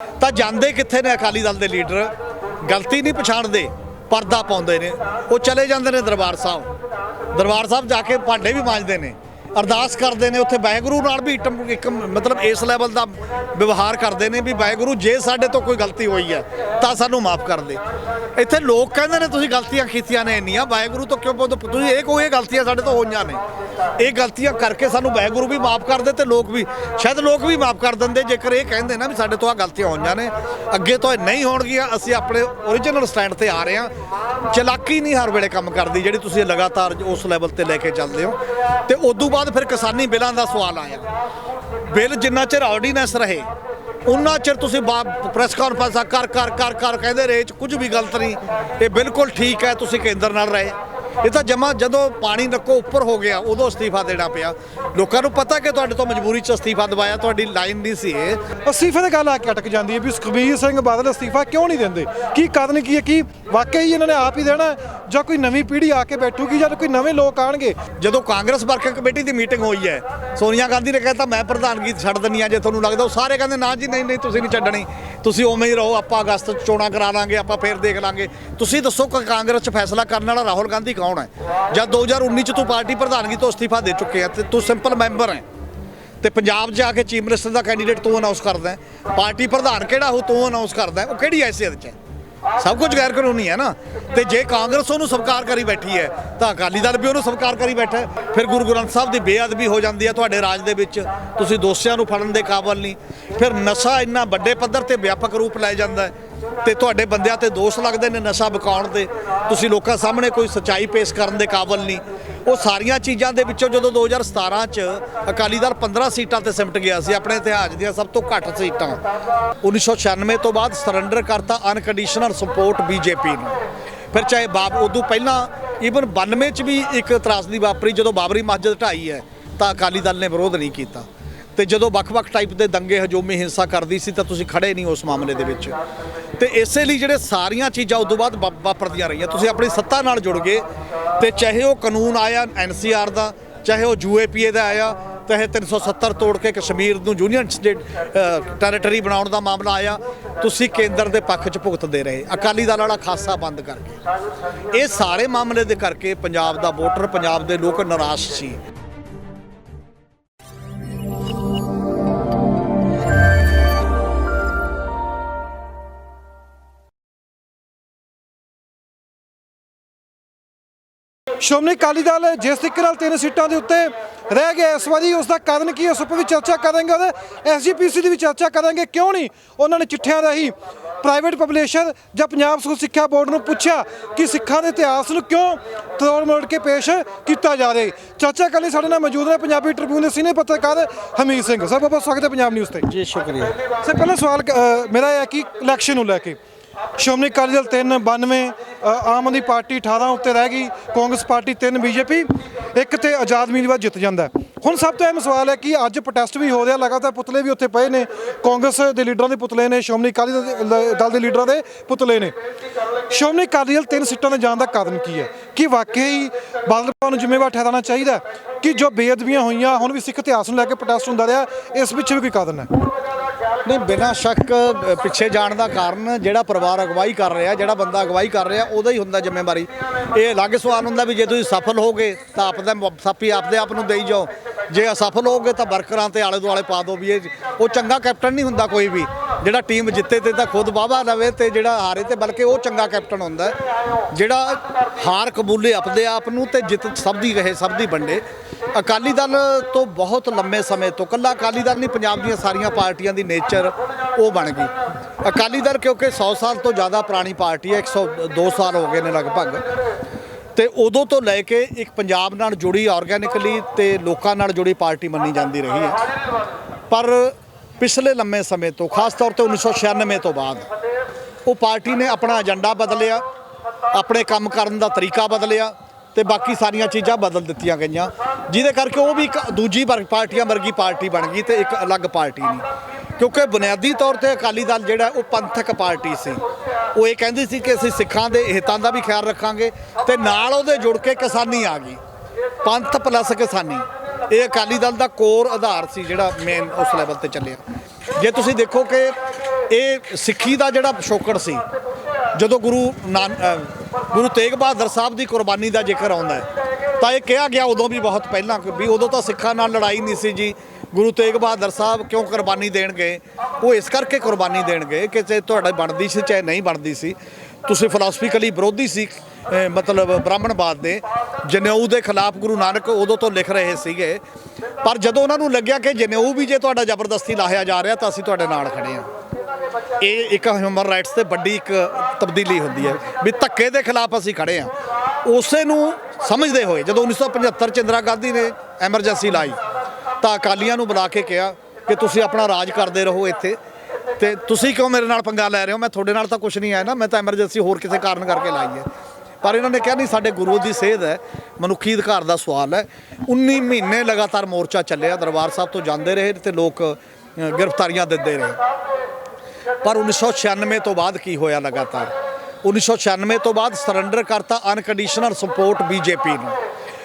ਤਾਂ ਜਾਂਦੇ ਕਿੱਥੇ ਨੇ ਅਕਾਲੀ ਦਲ ਦੇ ਲੀਡਰ? ਗਲਤੀ ਨਹੀਂ ਪਛਾਣਦੇ, ਪਰਦਾ ਪਾਉਂਦੇ ਨੇ। ਉਹ ਚਲੇ ਜਾਂਦੇ ਨੇ ਦਰਬਾਰ ਸਾਹਿਬ ਜਾ ਕੇ ਭਾਂਡੇ ਵੀ ਮਾਂਜਦੇ ਨੇ, ਅਰਦਾਸ ਕਰਦੇ ਨੇ, ਉੱਥੇ ਵਾਹਿਗੁਰੂ ਨਾਲ ਵੀ ਇੱਕ ਮਤਲਬ ਇਸ ਲੈਵਲ ਦਾ ਵਿਵਹਾਰ ਕਰਦੇ ਨੇ ਵੀ ਵਾਹਿਗੁਰੂ ਜੇ ਸਾਡੇ ਤੋਂ ਕੋਈ ਗਲਤੀ ਹੋਈ ਹੈ ਤਾਂ ਸਾਨੂੰ ਮਾਫ ਕਰ ਦੇ। ਇੱਥੇ ਲੋਕ ਕਹਿੰਦੇ ਨੇ ਤੁਸੀਂ ਗਲਤੀਆਂ ਕੀਤੀਆਂ ਨੇ ਇੰਨੀਆਂ, ਵਾਹਿਗੁਰੂ ਤੋਂ ਕਿਉਂ ਪੁੱਛਦੇ? ਤੁਸੀਂ ਇਹ ਗਲਤੀਆਂ ਸਾਡੇ ਤੋਂ ਹੋਈਆਂ ਨੇ, ਇਹ ਗਲਤੀਆਂ ਕਰਕੇ ਸਾਨੂੰ ਵਾਹਿਗੁਰੂ ਵੀ ਮਾਫ ਕਰ ਦੇ ਤੇ ਲੋਕ ਵੀ ਸ਼ਾਇਦ ਵੀ ਮਾਫ ਕਰ ਦਿੰਦੇ ਜੇਕਰ ਇਹ ਕਹਿੰਦੇ ਨਾ ਵੀ ਸਾਡੇ ਤੋਂ ਆ ਗਲਤੀਆਂ ਹੋਈਆਂ ਨੇ, ਅੱਗੇ ਤੋਂ ਇਹ ਨਹੀਂ ਹੋਣਗੀਆਂ। ਅਸੀਂ ਆਪਣੇ ਓਰੀਜਨਲ ਸਟੈਂਡ ਤੇ ਆ ਰਹੇ ਹਾਂ। ਚਲਾਕੀ ਨਹੀਂ ਹਰ ਵੇਲੇ ਕੰਮ ਕਰਦੀ ਜਿਹੜੀ ਤੁਸੀਂ ਲਗਾਤਾਰ ਉਸ ਲੈਵਲ ਤੇ ਲੈ ਕੇ ਚੱਲਦੇ ਹੋ। ਤੇ ਉਦੋਂ ਬਾਅਦ ਫਿਰ ਕਿਸਾਨੀ ਬਿੱਲਾਂ ਦਾ ਸਵਾਲ ਆਇਆ। ਬਿੱਲ ਜਿੰਨਾ ਚਿਰ ਆਰਡੀਨੈਂਸ ਰਹੇ ਉਹਨਾਂ ਚਿਰ ਤੁਸੀਂ ਪ੍ਰੈਸ ਕਾਨਫਰੰਸਾਂ ਕਰ ਕਹਿੰਦੇ ਰਹੇ ਕੁਝ ਵੀ ਗਲਤ ਨਹੀਂ, ਇਹ ਬਿਲਕੁਲ ਠੀਕ ਹੈ, ਤੁਸੀਂ ਕੇਂਦਰ ਨਾਲ ਰਹੇ। ਇਹ ਤਾਂ ਜਮਾ ਜਦੋਂ ਪਾਣੀ ਨੱਕੋ ਉੱਪਰ ਹੋ ਗਿਆ ਉਦੋਂ ਅਸਤੀਫਾ ਦੇਣਾ ਪਿਆ। ਲੋਕਾਂ ਨੂੰ ਪਤਾ ਕਿ ਤੁਹਾਡੇ ਤੋਂ ਮਜਬੂਰੀ 'ਚ ਅਸਤੀਫਾ ਦਵਾਇਆ, ਤੁਹਾਡੀ ਲਾਈਨ ਨਹੀਂ ਸੀ ਇਹ। ਅਸਤੀਫੇ ਦੀ ਗੱਲ ਆ ਕੇ ਅਟਕ ਜਾਂਦੀ ਹੈ ਵੀ ਸੁਖਬੀਰ ਸਿੰਘ ਬਾਦਲ ਅਸਤੀਫਾ ਕਿਉਂ ਨਹੀਂ ਦਿੰਦੇ? ਕੀ ਕਾਰਨ ਕੀ ਹੈ? ਕੀ ਵਾਕਈ ਇਹਨਾਂ ਨੇ ਆਪ ਹੀ ਦੇਣਾ ਜਾਂ ਕੋਈ ਨਵੀਂ ਪੀੜ੍ਹੀ ਆ ਕੇ ਬੈਠੂਗੀ ਜਾਂ ਕੋਈ ਨਵੇਂ ਲੋਕ ਆਣਗੇ? ਜਦੋਂ ਕਾਂਗਰਸ ਵਰਕਿੰਗ ਕਮੇਟੀ ਦੀ ਮੀਟਿੰਗ ਹੋਈ ਹੈ, ਸੋਨੀਆ ਗਾਂਧੀ ਨੇ ਕਹਿਤਾ ਮੈਂ ਪ੍ਰਧਾਨਗੀ ਛੱਡ ਦਿੰਦੀ ਹਾਂ ਜੇ ਤੁਹਾਨੂੰ ਲੱਗਦਾ। ਉਹ ਸਾਰੇ ਕਹਿੰਦੇ ਨਾ ਜੀ ਨਹੀਂ ਤੁਸੀਂ ਨਹੀਂ ਛੱਡਣੀ, ਤੁਸੀਂ ਉਵੇਂ ਹੀ ਰਹੋ, ਆਪਾਂ ਅਗਸਤ 'ਚ ਚੋਣਾਂ ਕਰਾ ਲਾਂਗੇ, ਆਪਾਂ ਫੇਰ ਦੇਖ ਲਾਂਗੇ। ਤੁਸੀਂ ਦੱਸੋ ਕਿ ਕਾਂਗਰਸ 'ਚ ਫੈਸਲਾ ਕਰਨ ਵਾਲਾ ਰਾਹੁਲ ਗਾਂਧੀ ਕੌਣ ਹੈ? ਜਦ 2019 'ਚ ਤੂੰ ਪਾਰਟੀ ਪ੍ਰਧਾਨਗੀ ਤੋਂ ਅਸਤੀਫਾ ਦੇ ਚੁੱਕੇ ਆ ਤੇ ਤੂੰ ਸਿੰਪਲ ਮੈਂਬਰ ਹੈ ਤੇ ਪੰਜਾਬ 'ਚ ਜਾ ਕੇ ਚੀਫ ਮਿਨਿਸਟਰ ਦਾ ਕੈਂਡੀਡੇਟ ਤੂੰ ਅਨਾਉਂਸ ਕਰਦਾ। ਪਾਰਟੀ ਪ੍ਰਧਾਨ ਕਿਹੜਾ ਉਹ ਤੂੰ ਅਨਾਉਂਸ ਕਰਦਾ? ਉਹ ਕਿਹੜੀ ਹੈਸੀਅਤ 'ਚ ਹੈ? ਸਭ ਕੁਝ ਗੈਰ ਕਾਨੂੰਨੀ ਹੈ ਨਾ। ਤੇ ਜੇ ਕਾਂਗਰਸ ਉਹਨੂੰ ਸਵੀਕਾਰ ਕਰੀ ਬੈਠੀ ਹੈ ਤਾਂ ਅਕਾਲੀ ਦਲ ਵੀ ਉਹਨੂੰ ਸਵੀਕਾਰ ਕਰੀ ਬੈਠਾ। ਫਿਰ ਗੁਰੂ ਗ੍ਰੰਥ ਸਾਹਿਬ ਦੀ ਬੇਅਦਬੀ ਹੋ ਜਾਂਦੀ ਹੈ ਤੁਹਾਡੇ ਰਾਜ ਦੇ ਵਿੱਚ, ਤੁਸੀਂ ਦੋਸ਼ੀਆਂ ਨੂੰ ਫੜਨ ਦੇ ਕਾਬਲ ਨਹੀਂ। ਫਿਰ ਨਸ਼ਾ ਇੰਨਾ ਵੱਡੇ ਪੱਧਰ ਤੇ ਵਿਆਪਕ ਰੂਪ ਲੈ ਜਾਂਦਾ ਹੈ ਤੇ ਤੁਹਾਡੇ ਬੰਦਿਆਂ ਤੇ ਦੋਸ਼ ਲੱਗਦੇ ਨੇ ਨਸ਼ਾ ਵਿਕਾਉਣ ਦੇ, ਤੁਸੀਂ ਲੋਕਾਂ ਸਾਹਮਣੇ ਕੋਈ ਸੱਚਾਈ ਪੇਸ਼ ਕਰਨ ਦੇ ਕਾਬਲ ਨਹੀਂ। ਉਹ ਸਾਰੀਆਂ ਚੀਜ਼ਾਂ ਦੇ ਵਿੱਚੋਂ ਜਦੋਂ 2017 'ਚ ਅਕਾਲੀ ਦਲ 15 ਸੀਟਾਂ ਤੇ ਸਿਮਟ ਗਿਆ ਸੀ, ਆਪਣੇ ਇਤਿਹਾਸ ਦੀਆਂ ਸਭ ਤੋਂ ਘੱਟ ਸੀਟਾਂ। 1996 ਤੋਂ ਬਾਅਦ ਸਰੈਂਡਰ ਕਰਤਾ ਅਨਕੰਡੀਸ਼ਨਲ ਸਪੋਰਟ ਬੀਜੇਪੀ ਨੂੰ। ਫਿਰ ਚਾਹੇ ਉਦੋਂ ਪਹਿਲਾਂ ਈਵਨ 92 'ਚ ਵੀ ਇੱਕ ਤਰਾਸਦੀ ਵਾਪਰੀ ਜਦੋਂ ਬਾਬਰੀ ਮਸਜਿਦ ਢਾਈ ਹੈ ਤਾਂ ਅਕਾਲੀ ਦਲ ਨੇ ਵਿਰੋਧ ਨਹੀਂ ਕੀਤਾ। ਤੇ ਜਦੋਂ ਵੱਖ-ਵੱਖ ਟਾਈਪ ਦੇ ਦੰਗੇ ਹਜੂਮੀ ਹਿੰਸਾ ਕਰਦੀ ਸੀ ਤਾਂ ਤੁਸੀਂ ਖੜੇ ਨਹੀਂ ਉਸ ਮਾਮਲੇ ਦੇ ਵਿੱਚ। ਤੇ ਇਸੇ ਲਈ ਜਿਹੜੇ ਸਾਰੀਆਂ ਚੀਜ਼ਾਂ ਉਦੋਂ ਬਾਅਦ ਵਾਪਰਦੀਆਂ ਰਹੀਆਂ, ਤੁਸੀਂ ਆਪਣੀ ਸੱਤਾ ਨਾਲ ਜੁੜ ਗਏ। ਤੇ ਚਾਹੇ ਉਹ ਕਾਨੂੰਨ ਆਇਆ NCR ਦਾ, ਚਾਹੇ ਉਹ UAPA ਦਾ ਆਇਆ, ਚਾਹੇ 370 ਤੋੜ ਕੇ ਕਸ਼ਮੀਰ ਨੂੰ ਯੂਨੀਅਨ ਸਟੇਟ ਟੈਰੀਟਰੀ ਬਣਾਉਣ ਦਾ ਮਾਮਲਾ ਆਇਆ, ਤੁਸੀਂ ਕੇਂਦਰ ਦੇ ਪੱਖ 'ਚ ਭੁਗਤਦੇ ਰਹੇ ਅਕਾਲੀ ਦਲ ਵਾਲਾ ਖਾਸਾ ਬੰਦ ਕਰਕੇ। ਇਹ ਸਾਰੇ ਮਾਮਲੇ ਦੇ ਕਰਕੇ ਪੰਜਾਬ ਦਾ ਵੋਟਰ, ਪੰਜਾਬ ਦੇ ਲੋਕ ਨਿਰਾਸ਼ ਸੀ। ਸ਼੍ਰੋਮਣੀ ਅਕਾਲੀ ਦਲ ਜਿਸ ਤਰੀਕੇ ਨਾਲ 3 ਸੀਟਾਂ ਦੇ ਉੱਤੇ ਰਹਿ ਗਿਆ ਇਸ ਵਾਰੀ, ਉਸ ਦਾ ਕਾਰਨ ਕੀ ਹੈ ਉਸ ਉੱਪਰ ਵੀ ਚਰਚਾ ਕਰਾਂਗੇ। ਉਹਦੇ SGPC ਦੀ ਵੀ ਚਰਚਾ ਕਰਾਂਗੇ। ਕਿਉਂ ਨਹੀਂ ਉਹਨਾਂ ਨੇ ਚਿੱਠੀਆਂ ਰਾਹੀਂ ਪ੍ਰਾਈਵੇਟ ਪਬਲਿਸ਼ਰ ਜਾਂ ਪੰਜਾਬ ਸਕੂਲ ਸਿੱਖਿਆ ਬੋਰਡ ਨੂੰ ਪੁੱਛਿਆ ਕਿ ਸਿੱਖਾਂ ਦੇ ਇਤਿਹਾਸ ਨੂੰ ਕਿਉਂ ਤੋੜ ਮੋੜ ਕੇ ਪੇਸ਼ ਕੀਤਾ ਜਾ ਰਿਹਾ। ਚਰਚਾ ਕਰਨ ਲਈ ਸਾਡੇ ਨਾਲ ਮੌਜੂਦ ਨੇ ਪੰਜਾਬੀ ਟ੍ਰਿਬਿਊਨ ਦੇ ਸੀਨੀਅਰ ਪੱਤਰਕਾਰ ਹਮੀਦ ਸਿੰਘ। ਸਰ ਬਹੁਤ ਸਵਾਗਤ ਹੈ ਪੰਜਾਬ ਨਿਊਜ਼ ਤੇ। ਜੀ ਸ਼ੁਕਰੀਆ ਸਰ, ਪਹਿਲਾ ਸਵਾਲ ਮੇਰਾ ਇਹ ਹੈ ਕਿ ਇਲੈਕਸ਼ਨ ਨੂੰ ਲੈ ਕੇ ਸ਼੍ਰੋਮਣੀ ਅਕਾਲੀ ਦਲ 3, 92, ਆਮ ਆਦਮੀ ਪਾਰਟੀ 18 ਉੱਤੇ ਰਹਿ ਗਈ, ਕਾਂਗਰਸ ਪਾਰਟੀ 3, BJP 1 ਤੇ ਆਜ਼ਾਦ ਉਮੀਦਵਾਰ ਜਿੱਤ ਜਾਂਦਾ। ਹੁਣ ਸਭ ਤੋਂ ਅਹਿਮ ਸਵਾਲ ਹੈ ਕਿ ਅੱਜ ਪ੍ਰੋਟੈਸਟ ਵੀ ਹੋ ਰਿਹਾ, ਲਗਾਤਾਰ ਪੁਤਲੇ ਵੀ ਉੱਥੇ ਪਏ ਨੇ, ਕਾਂਗਰਸ ਦੇ ਲੀਡਰਾਂ ਦੇ ਪੁਤਲੇ ਨੇ, ਸ਼੍ਰੋਮਣੀ ਅਕਾਲੀ ਦਲ ਦੇ ਲੀਡਰਾਂ ਦੇ ਪੁਤਲੇ ਨੇ। ਸ਼੍ਰੋਮਣੀ ਅਕਾਲੀ ਦਲ 3 ਸੀਟਾਂ 'ਤੇ ਜਾਣ ਦਾ ਕਾਰਨ ਕੀ ਹੈ? ਕਿ ਵਾਕਈ ਬਾਦਲ ਸਾਹਿਬ ਨੂੰ ਜ਼ਿੰਮੇਵਾਰ ਠਹਿਰਾਉਣਾ ਚਾਹੀਦਾ ਕਿ ਜੋ ਬੇਅਦਬੀਆਂ ਹੋਈਆਂ, ਹੁਣ ਵੀ ਸਿੱਖ ਇਤਿਹਾਸ ਨੂੰ ਲੈ ਕੇ ਪ੍ਰੋਟੈਸਟ ਹੁੰਦਾ ਰਿਹਾ, ਇਸ ਪਿੱਛੇ ਵੀ ਕੋਈ ਕਾਰਨ ਹੈ? ਨਹੀਂ, ਬਿਨਾਂ ਸ਼ੱਕ ਪਿੱਛੇ ਜਾਣ ਦਾ ਕਾਰਨ ਜਿਹੜਾ ਪਰਿਵਾਰ ਅਗਵਾਈ ਕਰ ਰਿਹਾ, ਜਿਹੜਾ ਬੰਦਾ ਅਗਵਾਈ ਕਰ ਰਿਹਾ ਉਹਦਾ ਹੀ ਹੁੰਦਾ ਜ਼ਿੰਮੇਵਾਰੀ। ਇਹ ਅਲੱਗ ਸਵਾਲ ਹੁੰਦਾ ਵੀ ਜੇ ਤੁਸੀਂ ਸਫਲ ਹੋਗੇ ਤਾਂ ਆਪਦੇ ਆਪ ਨੂੰ ਦੇਈ ਜਾਓ, ਜੇ ਅਸਫਲ ਹੋਗੇ ਤਾਂ ਵਰਕਰਾਂ ਤੇ ਆਲੇ ਦੁਆਲੇ ਪਾ ਦਿਓ ਵੀ ਇਹ ਉਹ ਚੰਗਾ ਕੈਪਟਨ ਨਹੀਂ ਹੁੰਦਾ ਕੋਈ ਵੀ। ਜਿਹੜਾ ਟੀਮ ਜਿੱਤੇ ਤੇ ਤਾਂ ਖੁਦ ਵਾਹਵਾ ਲਵੇ ਤੇ ਜਿਹੜਾ ਹਾਰੇ ਤੇ ਬਲਕਿ ਉਹ ਚੰਗਾ ਕੈਪਟਨ ਹੁੰਦਾ ਜਿਹੜਾ ਹਾਰ ਕਬੂਲੇ ਆਪਦੇ ਆਪ ਨੂੰ ਤੇ ਜਿੱਤ ਸਭ ਦੀ ਰਹੇ, ਸਭ ਦੀ ਵੰਡੇ। ਅਕਾਲੀ ਦਲ ਤੋਂ ਬਹੁਤ ਲੰਮੇ ਸਮੇਂ ਤੋਂ, ਇਕੱਲਾ ਅਕਾਲੀ ਦਲ ਨਹੀਂ, ਪੰਜਾਬ ਦੀਆਂ ਸਾਰੀਆਂ ਪਾਰਟੀਆਂ ਦੀ ਨੇਚਰ ਉਹ ਬਣ ਗਈ। ਅਕਾਲੀ ਦਲ ਕਿਉਂਕਿ 100 ਸਾਲ ਤੋਂ ਜ਼ਿਆਦਾ ਪੁਰਾਣੀ ਪਾਰਟੀ ਹੈ, 102 ਸਾਲ ਹੋ ਗਏ ਨੇ ਲਗਭਗ, ਤੇ ਉਦੋਂ ਤੋਂ ਲੈ ਕੇ ਇੱਕ ਪੰਜਾਬ ਨਾਲ ਜੁੜੀ, ਆਰਗੈਨਿਕਲੀ ਤੇ ਲੋਕਾਂ ਨਾਲ ਜੁੜੀ ਪਾਰਟੀ ਮੰਨੀ ਜਾਂਦੀ ਰਹੀ ਹੈ। ਪਰ ਪਿਛਲੇ ਲੰਮੇ ਸਮੇਂ ਤੋਂ, ਖਾਸ ਤੌਰ ਤੇ 1996 ਤੋਂ ਬਾਅਦ ਉਹ ਪਾਰਟੀ ਨੇ ਆਪਣਾ ਏਜੰਡਾ ਬਦਲਿਆ, ਆਪਣੇ ਕੰਮ ਕਰਨ ਦਾ ਤਰੀਕਾ ਬਦਲਿਆ ਤੇ ਬਾਕੀ ਸਾਰੀਆਂ ਚੀਜ਼ਾਂ ਬਦਲ ਦਿੱਤੀਆਂ ਗਈਆਂ, ਜਿਹਦੇ ਕਰਕੇ ਉਹ ਵੀ ਇੱਕ ਦੂਜੀ ਪਾਰਟੀਆਂ ਵਰਗੀ ਪਾਰਟੀ ਬਣ ਗਈ ਤੇ ਇੱਕ ਅਲੱਗ ਪਾਰਟੀ ਨਹੀਂ। ਕਿਉਂਕਿ ਬੁਨਿਆਦੀ ਤੌਰ ਤੇ ਅਕਾਲੀ ਦਲ ਜਿਹੜਾ ਉਹ ਪੰਥਕ ਪਾਰਟੀ ਸੀ। ਉਹ ਇਹ ਕਹਿੰਦੀ ਸੀ ਕਿ ਅਸੀਂ ਸਿੱਖਾਂ ਦੇ ਹਿੱਤਾਂ ਦਾ ਵੀ ਖਿਆਲ ਰੱਖਾਂਗੇ ਤੇ ਨਾਲ ਉਹਦੇ ਜੁੜ ਕੇ ਕਿਸਾਨੀ ਆ ਗਈ, ਪੰਥ ਪਲੱਸ ਕਿਸਾਨੀ। ਇਹ ਅਕਾਲੀ ਦਲ ਦਾ ਕੋਰ ਆਧਾਰ ਸੀ ਜਿਹੜਾ ਮੇਨ ਉਸ ਲੈਵਲ ਤੇ ਚੱਲਿਆ। ਜੇ ਤੁਸੀਂ ਦੇਖੋ ਕਿ ਇਹ ਸਿੱਖੀ ਦਾ ਜਿਹੜਾ ਪਿਛੋਕੜ ਸੀ, ਜਦੋਂ ਗੁਰੂ ਤੇਗ ਬਹਾਦਰ ਸਾਹਿਬ ਦੀ ਕੁਰਬਾਨੀ ਦਾ ਜ਼ਿਕਰ ਆਉਂਦਾ ਹੈ ਤਾਂ ਇਹ ਕਿਹਾ ਗਿਆ ਉਦੋਂ ਵੀ ਬਹੁਤ ਪਹਿਲਾਂ ਵੀ ਉਦੋਂ ਤਾਂ ਸਿੱਖਾਂ ਨਾਲ ਲੜਾਈ ਨਹੀਂ ਸੀ ਜੀ। ਗੁਰੂ ਤੇਗ ਬਹਾਦਰ ਸਾਹਿਬ ਕਿਉਂ ਕੁਰਬਾਨੀ ਦੇਣ ਗਏ? ਉਹ ਇਸ ਕਰਕੇ ਕੁਰਬਾਨੀ ਦੇਣ ਗਏ ਕਿ ਚਾਹੇ ਤੁਹਾਡਾ ਬਣਦੀ ਸੀ ਚਾਹੇ ਨਹੀਂ ਬਣਦੀ ਸੀ, ਤੁਸੀਂ ਫਿਲਾਸਫੀਕਲੀ ਵਿਰੋਧੀ ਸੀ ਮਤਲਬ ਬ੍ਰਾਹਮਣਵਾਦ ਦੇ। ਜਨੇਊ ਦੇ ਖਿਲਾਫ ਗੁਰੂ ਨਾਨਕ ਉਦੋਂ ਤੋਂ ਲਿਖ ਰਹੇ ਸੀਗੇ, ਪਰ ਜਦੋਂ ਉਹਨਾਂ ਨੂੰ ਲੱਗਿਆ ਕਿ ਜਨੇਊ ਵੀ ਜੇ ਤੁਹਾਡਾ ਜ਼ਬਰਦਸਤੀ ਲਾਹਿਆ ਜਾ ਰਿਹਾ ਤਾਂ ਅਸੀਂ ਤੁਹਾਡੇ ਨਾਲ ਖੜੇ ਹਾਂ। ਇਹ ਇੱਕ ਹਿਊਮਨ ਰਾਈਟਸ ਤੇ ਵੱਡੀ ਇੱਕ ਤਬਦੀਲੀ ਹੁੰਦੀ ਹੈ ਵੀ ਧੱਕੇ ਦੇ ਖਿਲਾਫ ਅਸੀਂ ਖੜੇ ਹਾਂ। ਉਸੇ ਨੂੰ ਸਮਝਦੇ ਹੋਏ ਜਦੋਂ 1975 ਚ ਇੰਦਰਾ ਗਾਂਧੀ ਨੇ ਐਮਰਜੈਂਸੀ ਲਾਈ ਤਾਂ ਅਕਾਲੀਆਂ ਨੂੰ ਬੁਲਾ ਕੇ ਕਿਹਾ ਕਿ ਤੁਸੀਂ ਆਪਣਾ ਰਾਜ ਕਰਦੇ ਰਹੋ ਇੱਥੇ, ਤੇ ਤੁਸੀਂ ਕਿਉਂ ਮੇਰੇ ਨਾਲ ਪੰਗਾ ਲੈ ਰਹੇ ਹੋ? ਮੈਂ ਤੁਹਾਡੇ ਨਾਲ ਤਾਂ ਕੁਝ ਨਹੀਂ ਆਇਆ ਨਾ, ਮੈਂ ਤਾਂ ਐਮਰਜੈਂਸੀ ਹੋਰ ਕਿਸੇ ਕਾਰਨ ਕਰਕੇ ਲਾਈ ਹੈ। ਪਰ ਇਹਨਾਂ ਨੇ ਕਿਹਾ ਨਹੀਂ, ਸਾਡੇ ਗੁਰੂ ਦੀ ਸੇਧ ਹੈ, ਮਨੁੱਖੀ ਅਧਿਕਾਰ ਦਾ ਸਵਾਲ ਹੈ। 19 ਮਹੀਨੇ ਲਗਾਤਾਰ ਮੋਰਚਾ ਚੱਲਿਆ, ਦਰਬਾਰ ਸਾਹਿਬ ਤੋਂ ਜਾਂਦੇ ਰਹੇ ਤੇ ਲੋਕ ਗ੍ਰਿਫਤਾਰੀਆਂ ਦਿੰਦੇ ਰਹੇ। ਪਰ 1996 ਤੋਂ ਬਾਅਦ ਕੀ ਹੋਇਆ? ਲਗਾਤਾਰ 1996 ਤੋਂ ਬਾਅਦ ਸਰੈਂਡਰ ਕਰਤਾ ਅਨਕੰਡੀਸ਼ਨਲ ਸਪੋਰਟ ਬੀਜੇਪੀ ਨੂੰ।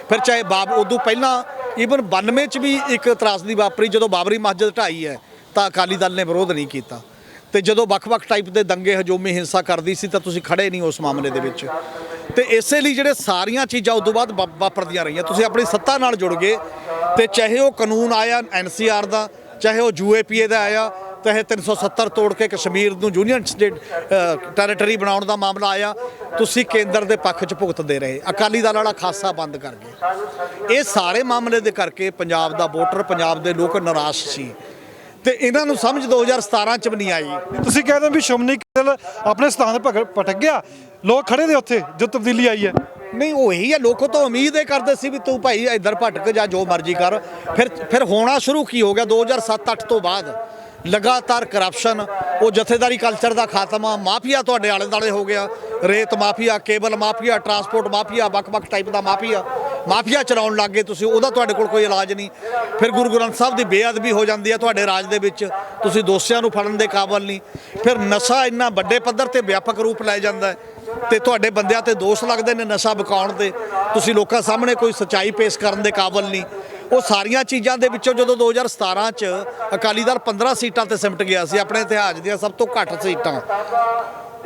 ਫਿਰ ਚਾਹੇ ਉਦੋਂ ਪਹਿਲਾਂ ਈਵਨ 92 ਚ ਵੀ ਇੱਕ ਤਰਾਸਦੀ ਵਾਪਰੀ ਜਦੋਂ ਬਾਬਰੀ ਮਸਜਿਦ ਢਾਈ ਹੈ ਤਾਂ ਅਕਾਲੀ ਦਲ ਨੇ ਵਿਰੋਧ ਨਹੀਂ ਕੀਤਾ, ਤੇ ਜਦੋਂ ਵੱਖ-ਵੱਖ ਟਾਈਪ ਦੇ ਦੰਗੇ ਹਜੂਮੀ ਹਿੰਸਾ ਕਰਦੀ ਸੀ ਤਾਂ ਤੁਸੀਂ ਖੜੇ ਨਹੀਂ ਉਸ ਮਾਮਲੇ ਦੇ ਵਿੱਚ। ਤੇ ਇਸੇ ਲਈ ਜਿਹੜੇ ਸਾਰੀਆਂ ਚੀਜ਼ਾਂ ਉਦੋਂ ਬਾਅਦ ਵਾਪਰਦੀਆਂ ਰਹੀਆਂ, ਤੁਸੀਂ ਆਪਣੀ ਸੱਤਾ ਨਾਲ ਜੁੜ ਗਏ। ਤੇ ਚਾਹੇ ਉਹ ਕਾਨੂੰਨ ਆਇਆ NCR ਦਾ, ਚਾਹੇ ਉਹ UAPA ਦਾ ਆਇਆ, ਚਾਹੇ 370 ਤੋੜ ਕੇ ਕਸ਼ਮੀਰ ਨੂੰ ਯੂਨੀਅਨ ਸਟੇਟ ਟੈਰੀਟਰੀ ਬਣਾਉਣ ਦਾ ਮਾਮਲਾ ਆਇਆ, ਤੁਸੀਂ ਕੇਂਦਰ ਦੇ ਪੱਖ 'ਚ ਭੁਗਤਦੇ ਰਹੇ। ਅਕਾਲੀ ਦਲ ਵਾਲਾ ਖਾਸਾ ਬੰਦ ਕਰ ਗਏ। ਇਹ ਸਾਰੇ ਮਾਮਲੇ ਦੇ ਕਰਕੇ ਪੰਜਾਬ ਦਾ ਵੋਟਰ, ਪੰਜਾਬ ਦੇ ਲੋਕ ਨਿਰਾਸ਼ ਸੀ ਤੇ ਇਹਨਾਂ ਨੂੰ ਸਮਝ 2017 ਚ ਵੀ ਨਹੀਂ ਆਈ। ਤੁਸੀਂ ਕਹਿੰਦੇ ਵੀ ਸ਼੍ਰੋਮਣੀ ਅਕਾਲੀ ਦਲ ਆਪਣੇ ਸਥਾਨ ਤੇ ਭਟਕ ਗਿਆ, ਲੋਕ ਖੜੇ ਨੇ ਉੱਥੇ ਜੋ ਤਬਦੀਲੀ ਆਈ ਹੈ? ਨਹੀਂ, ਉਹੀ ਹੈ, ਲੋਕੋ ਤੋਂ ਉਮੀਦ ਇਹ ਕਰਦੇ ਸੀ ਵੀ ਤੂੰ ਭਾਈ ਇੱਧਰ ਭਟਕ ਜਾਂ ਜੋ ਮਰਜ਼ੀ ਕਰ। ਫਿਰ ਹੋਣਾ ਸ਼ੁਰੂ ਕੀ ਹੋ ਗਿਆ 2007-8 ਤੋਂ ਬਾਅਦ? ਲਗਾਤਾਰ ਕਰਪਸ਼ਨ, ਉਹ ਜਥੇਦਾਰੀ ਕਲਚਰ ਦਾ ਖਾਤਮਾ, ਮਾਫੀਆ ਤੁਹਾਡੇ ਆਲੇ ਦੁਆਲੇ ਹੋ ਗਿਆ, ਰੇਤ mafia, cable mafia, transport mafia, ਵੱਖ-ਵੱਖ ਟਾਈਪ ਦਾ ਮਾਫੀਆ ਚਲਾਉਣ ਲੱਗ ਗਏ ਤੁਸੀਂ। ਉਹਦਾ ਤੁਹਾਡੇ ਕੋਲ ਕੋਈ ਇਲਾਜ ਨਹੀਂ। ਫਿਰ ਗੁਰੂ ਗ੍ਰੰਥ ਸਾਹਿਬ ਦੀ ਬੇਅਦਬੀ ਹੋ ਜਾਂਦੀ ਹੈ ਤੁਹਾਡੇ ਰਾਜ ਦੇ ਵਿੱਚ, ਤੁਸੀਂ ਦੋਸ਼ੀਆਂ ਨੂੰ ਫੜਨ ਦੇ ਕਾਬਲ ਨਹੀਂ। ਫਿਰ ਨਸ਼ਾ ਇੰਨਾ ਵੱਡੇ ਪੱਧਰ ਤੇ ਵਿਆਪਕ ਰੂਪ ਲੈ ਜਾਂਦਾ ਹੈ ਤੇ ਤੁਹਾਡੇ ਬੰਦਿਆਂ ਤੇ ਦੋਸ਼ ਲੱਗਦੇ ਨੇ ਨਸ਼ਾ ਵਿਕਾਉਣ ਦੇ, ਤੁਸੀਂ ਲੋਕਾਂ ਸਾਹਮਣੇ ਕੋਈ ਸੱਚਾਈ ਪੇਸ਼ ਕਰਨ ਦੇ ਕਾਬਲ ਨਹੀਂ। ਉਹ ਸਾਰੀਆਂ ਚੀਜ਼ਾਂ ਦੇ ਵਿੱਚੋਂ ਜਦੋਂ 2017 ਚ ਅਕਾਲੀ ਦਲ 15 ਸੀਟਾਂ ਤੇ ਸਿਮਟ ਗਿਆ ਸੀ, ਆਪਣੇ ਇਤਿਹਾਸ ਦੀਆਂ ਸਭ ਤੋਂ ਘੱਟ ਸੀਟਾਂ,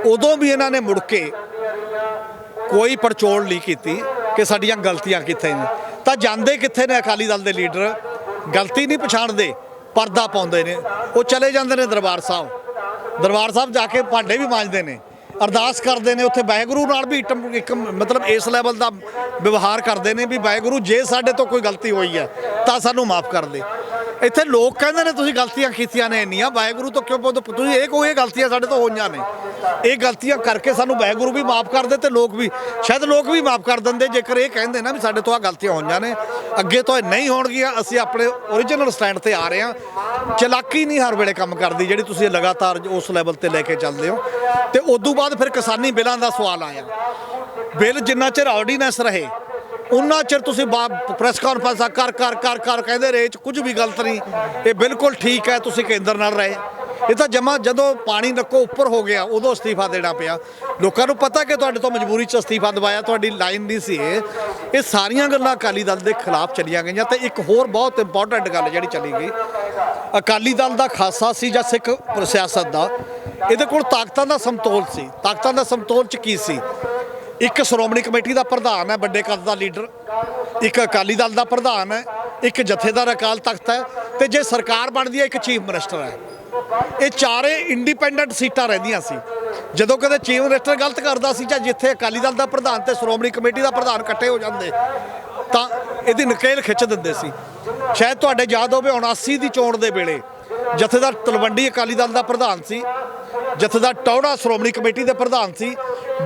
ਉਦੋਂ ਵੀ ਇਹਨਾਂ ਨੇ ਮੁੜ ਕੇ ਕੋਈ ਪੜਚੋਲ ਨਹੀਂ ਕੀਤੀ ਕਿ ਸਾਡੀਆਂ ਗਲਤੀਆਂ ਕਿੱਥੇ ਨੇ। ਤਾਂ ਜਾਂਦੇ ਕਿੱਥੇ ਨੇ ਅਕਾਲੀ ਦਲ ਦੇ ਲੀਡਰ? ਗਲਤੀ ਨਹੀਂ ਪਛਾਣਦੇ, ਪਰਦਾ ਪਾਉਂਦੇ ਨੇ। ਉਹ ਚਲੇ ਜਾਂਦੇ ਨੇ ਦਰਬਾਰ ਸਾਹਿਬ ਜਾ ਕੇ ਭਾਂਡੇ ਵੀ ਮਾਂਜਦੇ ਨੇ, ਅਰਦਾਸ ਕਰਦੇ ਨੇ, ਉੱਥੇ ਵਾਹਿਗੁਰੂ ਨਾਲ ਵੀ ਇੱਕ ਮਤਲਬ ਇਸ ਲੈਵਲ ਦਾ ਵਿਵਹਾਰ ਕਰਦੇ ਨੇ ਵੀ ਵਾਹਿਗੁਰੂ ਜੇ ਸਾਡੇ ਤੋਂ ਕੋਈ ਗਲਤੀ ਹੋਈ ਹੈ ਤਾਂ ਸਾਨੂੰ ਮਾਫ ਕਰ ਦੇ। ਇੱਥੇ ਲੋਕ ਕਹਿੰਦੇ ਨੇ ਤੁਸੀਂ ਗਲਤੀਆਂ ਕੀਤੀਆਂ ਨੇ ਇੰਨੀਆਂ, ਵਾਹਿਗੁਰੂ ਤੋਂ ਕਿਉਂ ਪੁੱਛਦੇ? ਤੁਸੀਂ ਇਹ ਗਲਤੀਆਂ ਸਾਡੇ ਤੋਂ ਹੋਈਆਂ ਨੇ, ਇਹ ਗਲਤੀਆਂ ਕਰਕੇ ਸਾਨੂੰ ਵਾਹਿਗੁਰੂ ਵੀ ਮਾਫ ਕਰ ਦੇ ਤੇ ਲੋਕ ਵੀ ਮਾਫ ਕਰ ਦਿੰਦੇ ਜੇਕਰ ਇਹ ਕਹਿੰਦੇ ਨਾ ਵੀ ਸਾਡੇ ਤੋਂ ਆ ਗਲਤੀਆਂ ਹੋਈਆਂ ਨੇ, ਅੱਗੇ ਤੋਂ ਇਹ ਨਹੀਂ ਹੋਣਗੀਆਂ, ਅਸੀਂ ਆਪਣੇ ਓਰੀਜਨਲ ਸਟੈਂਡ ਤੇ ਆ ਰਹੇ ਹਾਂ। ਚਲਾਕੀ ਨਹੀਂ ਹਰ ਵੇਲੇ ਕੰਮ ਕਰਦੀ ਜਿਹੜੀ ਤੁਸੀਂ ਲਗਾਤਾਰ ਉਸ ਲੈਵਲ ਤੇ ਲੈ ਕੇ ਚੱਲਦੇ ਹੋ। ਤੇ ਉਦੋਂ ਬਾਅਦ ਫਿਰ ਕਿਸਾਨੀ ਬਿੱਲਾਂ ਦਾ ਸਵਾਲ ਆਇਆ। ਬਿੱਲ ਜਿੰਨਾ ਚਿਰ ਆਰਡੀਨੈਂਸ ਰਹੇ ਉਹਨਾਂ ਚਿਰ ਤੁਸੀਂ ਪ੍ਰੈਸ ਕਾਨਫਰੰਸਾਂ ਕਰ ਕਹਿੰਦੇ ਰਹੇ ਕੁਝ ਵੀ ਗਲਤ ਨਹੀਂ, ਇਹ ਬਿਲਕੁਲ ਠੀਕ ਹੈ, ਤੁਸੀਂ ਕੇਂਦਰ ਨਾਲ ਰਹੇ। ਇਹ ਤਾਂ ਜਦੋਂ ਪਾਣੀ ਨੱਕੋ ਉੱਪਰ ਹੋ ਗਿਆ ਉਦੋਂ ਅਸਤੀਫਾ ਦੇਣਾ ਪਿਆ। ਲੋਕਾਂ ਨੂੰ ਪਤਾ ਕਿ ਤੁਹਾਡੇ ਤੋਂ ਮਜਬੂਰੀ 'ਚ ਅਸਤੀਫਾ ਦਵਾਇਆ, ਤੁਹਾਡੀ ਲਾਈਨ ਨਹੀਂ ਸੀ ਇਹ ਸਾਰੀਆਂ ਗੱਲਾਂ ਅਕਾਲੀ ਦਲ ਦੇ ਖਿਲਾਫ ਚਲੀਆਂ ਗਈਆਂ। ਤੇ ਇੱਕ ਹੋਰ ਬਹੁਤ ਇੰਪੋਰਟੈਂਟ ਗੱਲ ਜਿਹੜੀ ਚਲੀ ਗਈ, ਅਕਾਲੀ ਦਲ ਦਾ ਖਾਸਾ ਸੀ ਜਾਂ ਸਿੱਖ ਸਿਆਸਤ ਦਾ, ਇਹਦੇ ਕੋਲ ਤਾਕਤਾਂ ਦਾ ਸਮਤੋਲ ਸੀ। ਤਾਕਤਾਂ ਦਾ ਸਮਤੋਲ 'ਚ ਕੀ ਸੀ? ਇੱਕ ਸ਼੍ਰੋਮਣੀ ਕਮੇਟੀ ਦਾ ਪ੍ਰਧਾਨ ਹੈ, ਵੱਡੇ ਕੱਦ ਦਾ ਲੀਡਰ, ਇੱਕ ਅਕਾਲੀ ਦਲ ਦਾ ਪ੍ਰਧਾਨ ਹੈ, ਇੱਕ ਜਥੇਦਾਰ ਅਕਾਲ ਤਖਤ ਹੈ, ਤੇ ਜੇ ਸਰਕਾਰ ਬਣਦੀ ਹੈ ਇੱਕ ਚੀਫ ਮਿਨਿਸਟਰ ਹੈ। ਇਹ ਚਾਰੇ ਇੰਡੀਪੈਂਡੈਂਟ ਸੀਟਾਂ ਰਹਿੰਦੀਆਂ ਸੀ। ਜਦੋਂ ਕਦੇ ਚੀਫ ਮਿਨਿਸਟਰ ਗਲਤ ਕਰਦਾ ਸੀ ਜਾਂ ਜਿੱਥੇ ਅਕਾਲੀ ਦਲ ਦਾ ਪ੍ਰਧਾਨ ਤੇ ਸ਼੍ਰੋਮਣੀ ਕਮੇਟੀ ਦਾ ਪ੍ਰਧਾਨ ਇਕੱਠੇ ਹੋ ਜਾਂਦੇ ਤਾਂ ਇਹਦੀ ਨਕੇਲ ਖਿੱਚ ਦਿੰਦੇ ਸੀ। ਸ਼ਾਇਦ ਤੁਹਾਡੇ ਯਾਦ ਹੋਵੇ 79 ਦੀ ਚੋਣ ਦੇ ਵੇਲੇ ਜਥੇਦਾਰ ਤਲਵੰਡੀ ਅਕਾਲੀ ਦਲ ਦਾ ਪ੍ਰਧਾਨ ਸੀ, ਜਥੇਦਾਰ ਟੌੜਾ ਸ਼੍ਰੋਮਣੀ ਕਮੇਟੀ ਦੇ ਪ੍ਰਧਾਨ ਸੀ।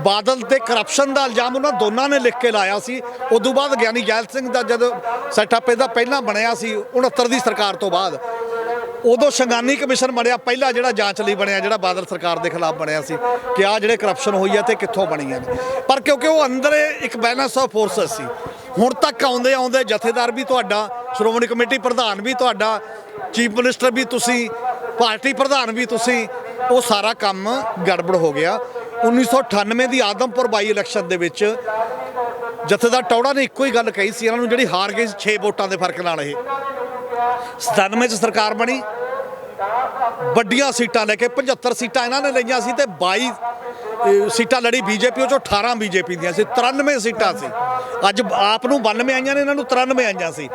ਬਾਦਲ ਤੇ ਕਰਪਸ਼ਨ ਦਾ ਇਲਜ਼ਾਮ ਉਹਨਾਂ ਦੋਨਾਂ ਨੇ ਲਿਖ ਕੇ ਲਾਇਆ ਸੀ। ਉਦੋਂ ਬਾਅਦ ਗਿਆਨੀ ਜੈਲ ਸਿੰਘ ਦਾ ਜਦੋਂ ਸੈਟਅਪ ਇਹਦਾ ਪਹਿਲਾਂ ਬਣਿਆ ਸੀ 69 ਦੀ ਸਰਕਾਰ ਤੋਂ ਬਾਅਦ, ਉਦੋਂ ਸ਼ੰਗਾਨੀ ਕਮਿਸ਼ਨ ਬਣਿਆ ਪਹਿਲਾ ਜਿਹੜਾ ਜਾਂਚ ਲਈ ਬਣਿਆ, ਜਿਹੜਾ ਬਾਦਲ ਸਰਕਾਰ ਦੇ ਖਿਲਾਫ ਬਣਿਆ ਸੀ ਕਿ ਆਹ ਜਿਹੜੇ ਕਰਪਸ਼ਨ ਹੋਈ ਹੈ ਤੇ ਕਿੱਥੋਂ ਬਣੀ ਹੈ। ਪਰ ਕਿਉਂਕਿ ਉਹ ਅੰਦਰ ਇੱਕ ਬੈਲੈਂਸ ਆਫ ਫੋਰਸਸ ਸੀ। ਹੁਣ ਤੱਕ ਆਉਂਦੇ ਜਥੇਦਾਰ ਵੀ ਤੁਹਾਡਾ, ਸ਼੍ਰੋਮਣੀ ਕਮੇਟੀ ਪ੍ਰਧਾਨ ਵੀ ਤੁਹਾਡਾ, ਚੀਫ ਮਿਨਿਸਟਰ ਵੀ ਤੁਸੀਂ, ਪਾਰਟੀ ਪ੍ਰਧਾਨ ਵੀ ਤੁਸੀਂ, ਉਹ ਸਾਰਾ ਕੰਮ ਗੜਬੜ ਹੋ ਗਿਆ। 1998 ਦੀ ਆਦਮਪੁਰ ਬਾਈ ਇਲੈਕਸ਼ਨ ਦੇ ਵਿੱਚ ਜਥੇਦਾਰ ਟੌੜਾ ਨੇ ਇੱਕੋ ਹੀ ਗੱਲ ਕਹੀ ਸੀ ਇਹਨਾਂ ਨੂੰ, ਜਿਹੜੀ ਹਾਰ ਗਈ 6 ਵੋਟਾਂ ਦੇ ਫਰਕ ਨਾਲ। ਇਹ 97 'ਚ ਸਰਕਾਰ ਬਣੀ, ਵੱਡੀਆਂ ਸੀਟਾਂ ਲੈ ਕੇ 75 ਸੀਟਾਂ ਇਹਨਾਂ ਨੇ ਲਈਆਂ ਸੀ ਤੇ 22 ਸੀਟਾਂ ਲੜੀ ਬੀਜੇਪੀ, ਉਹ 'ਚੋਂ 18 ਬੀਜੇਪੀ ਦੀਆਂ ਸੀ, 93 ਸੀਟਾਂ ਸੀ। ਅੱਜ ਆਪ ਨੂੰ 92 ਆਈਆਂ ਨੇ, ਇਹਨਾਂ ਨੂੰ 93 ਆਈਆਂ ਸੀ।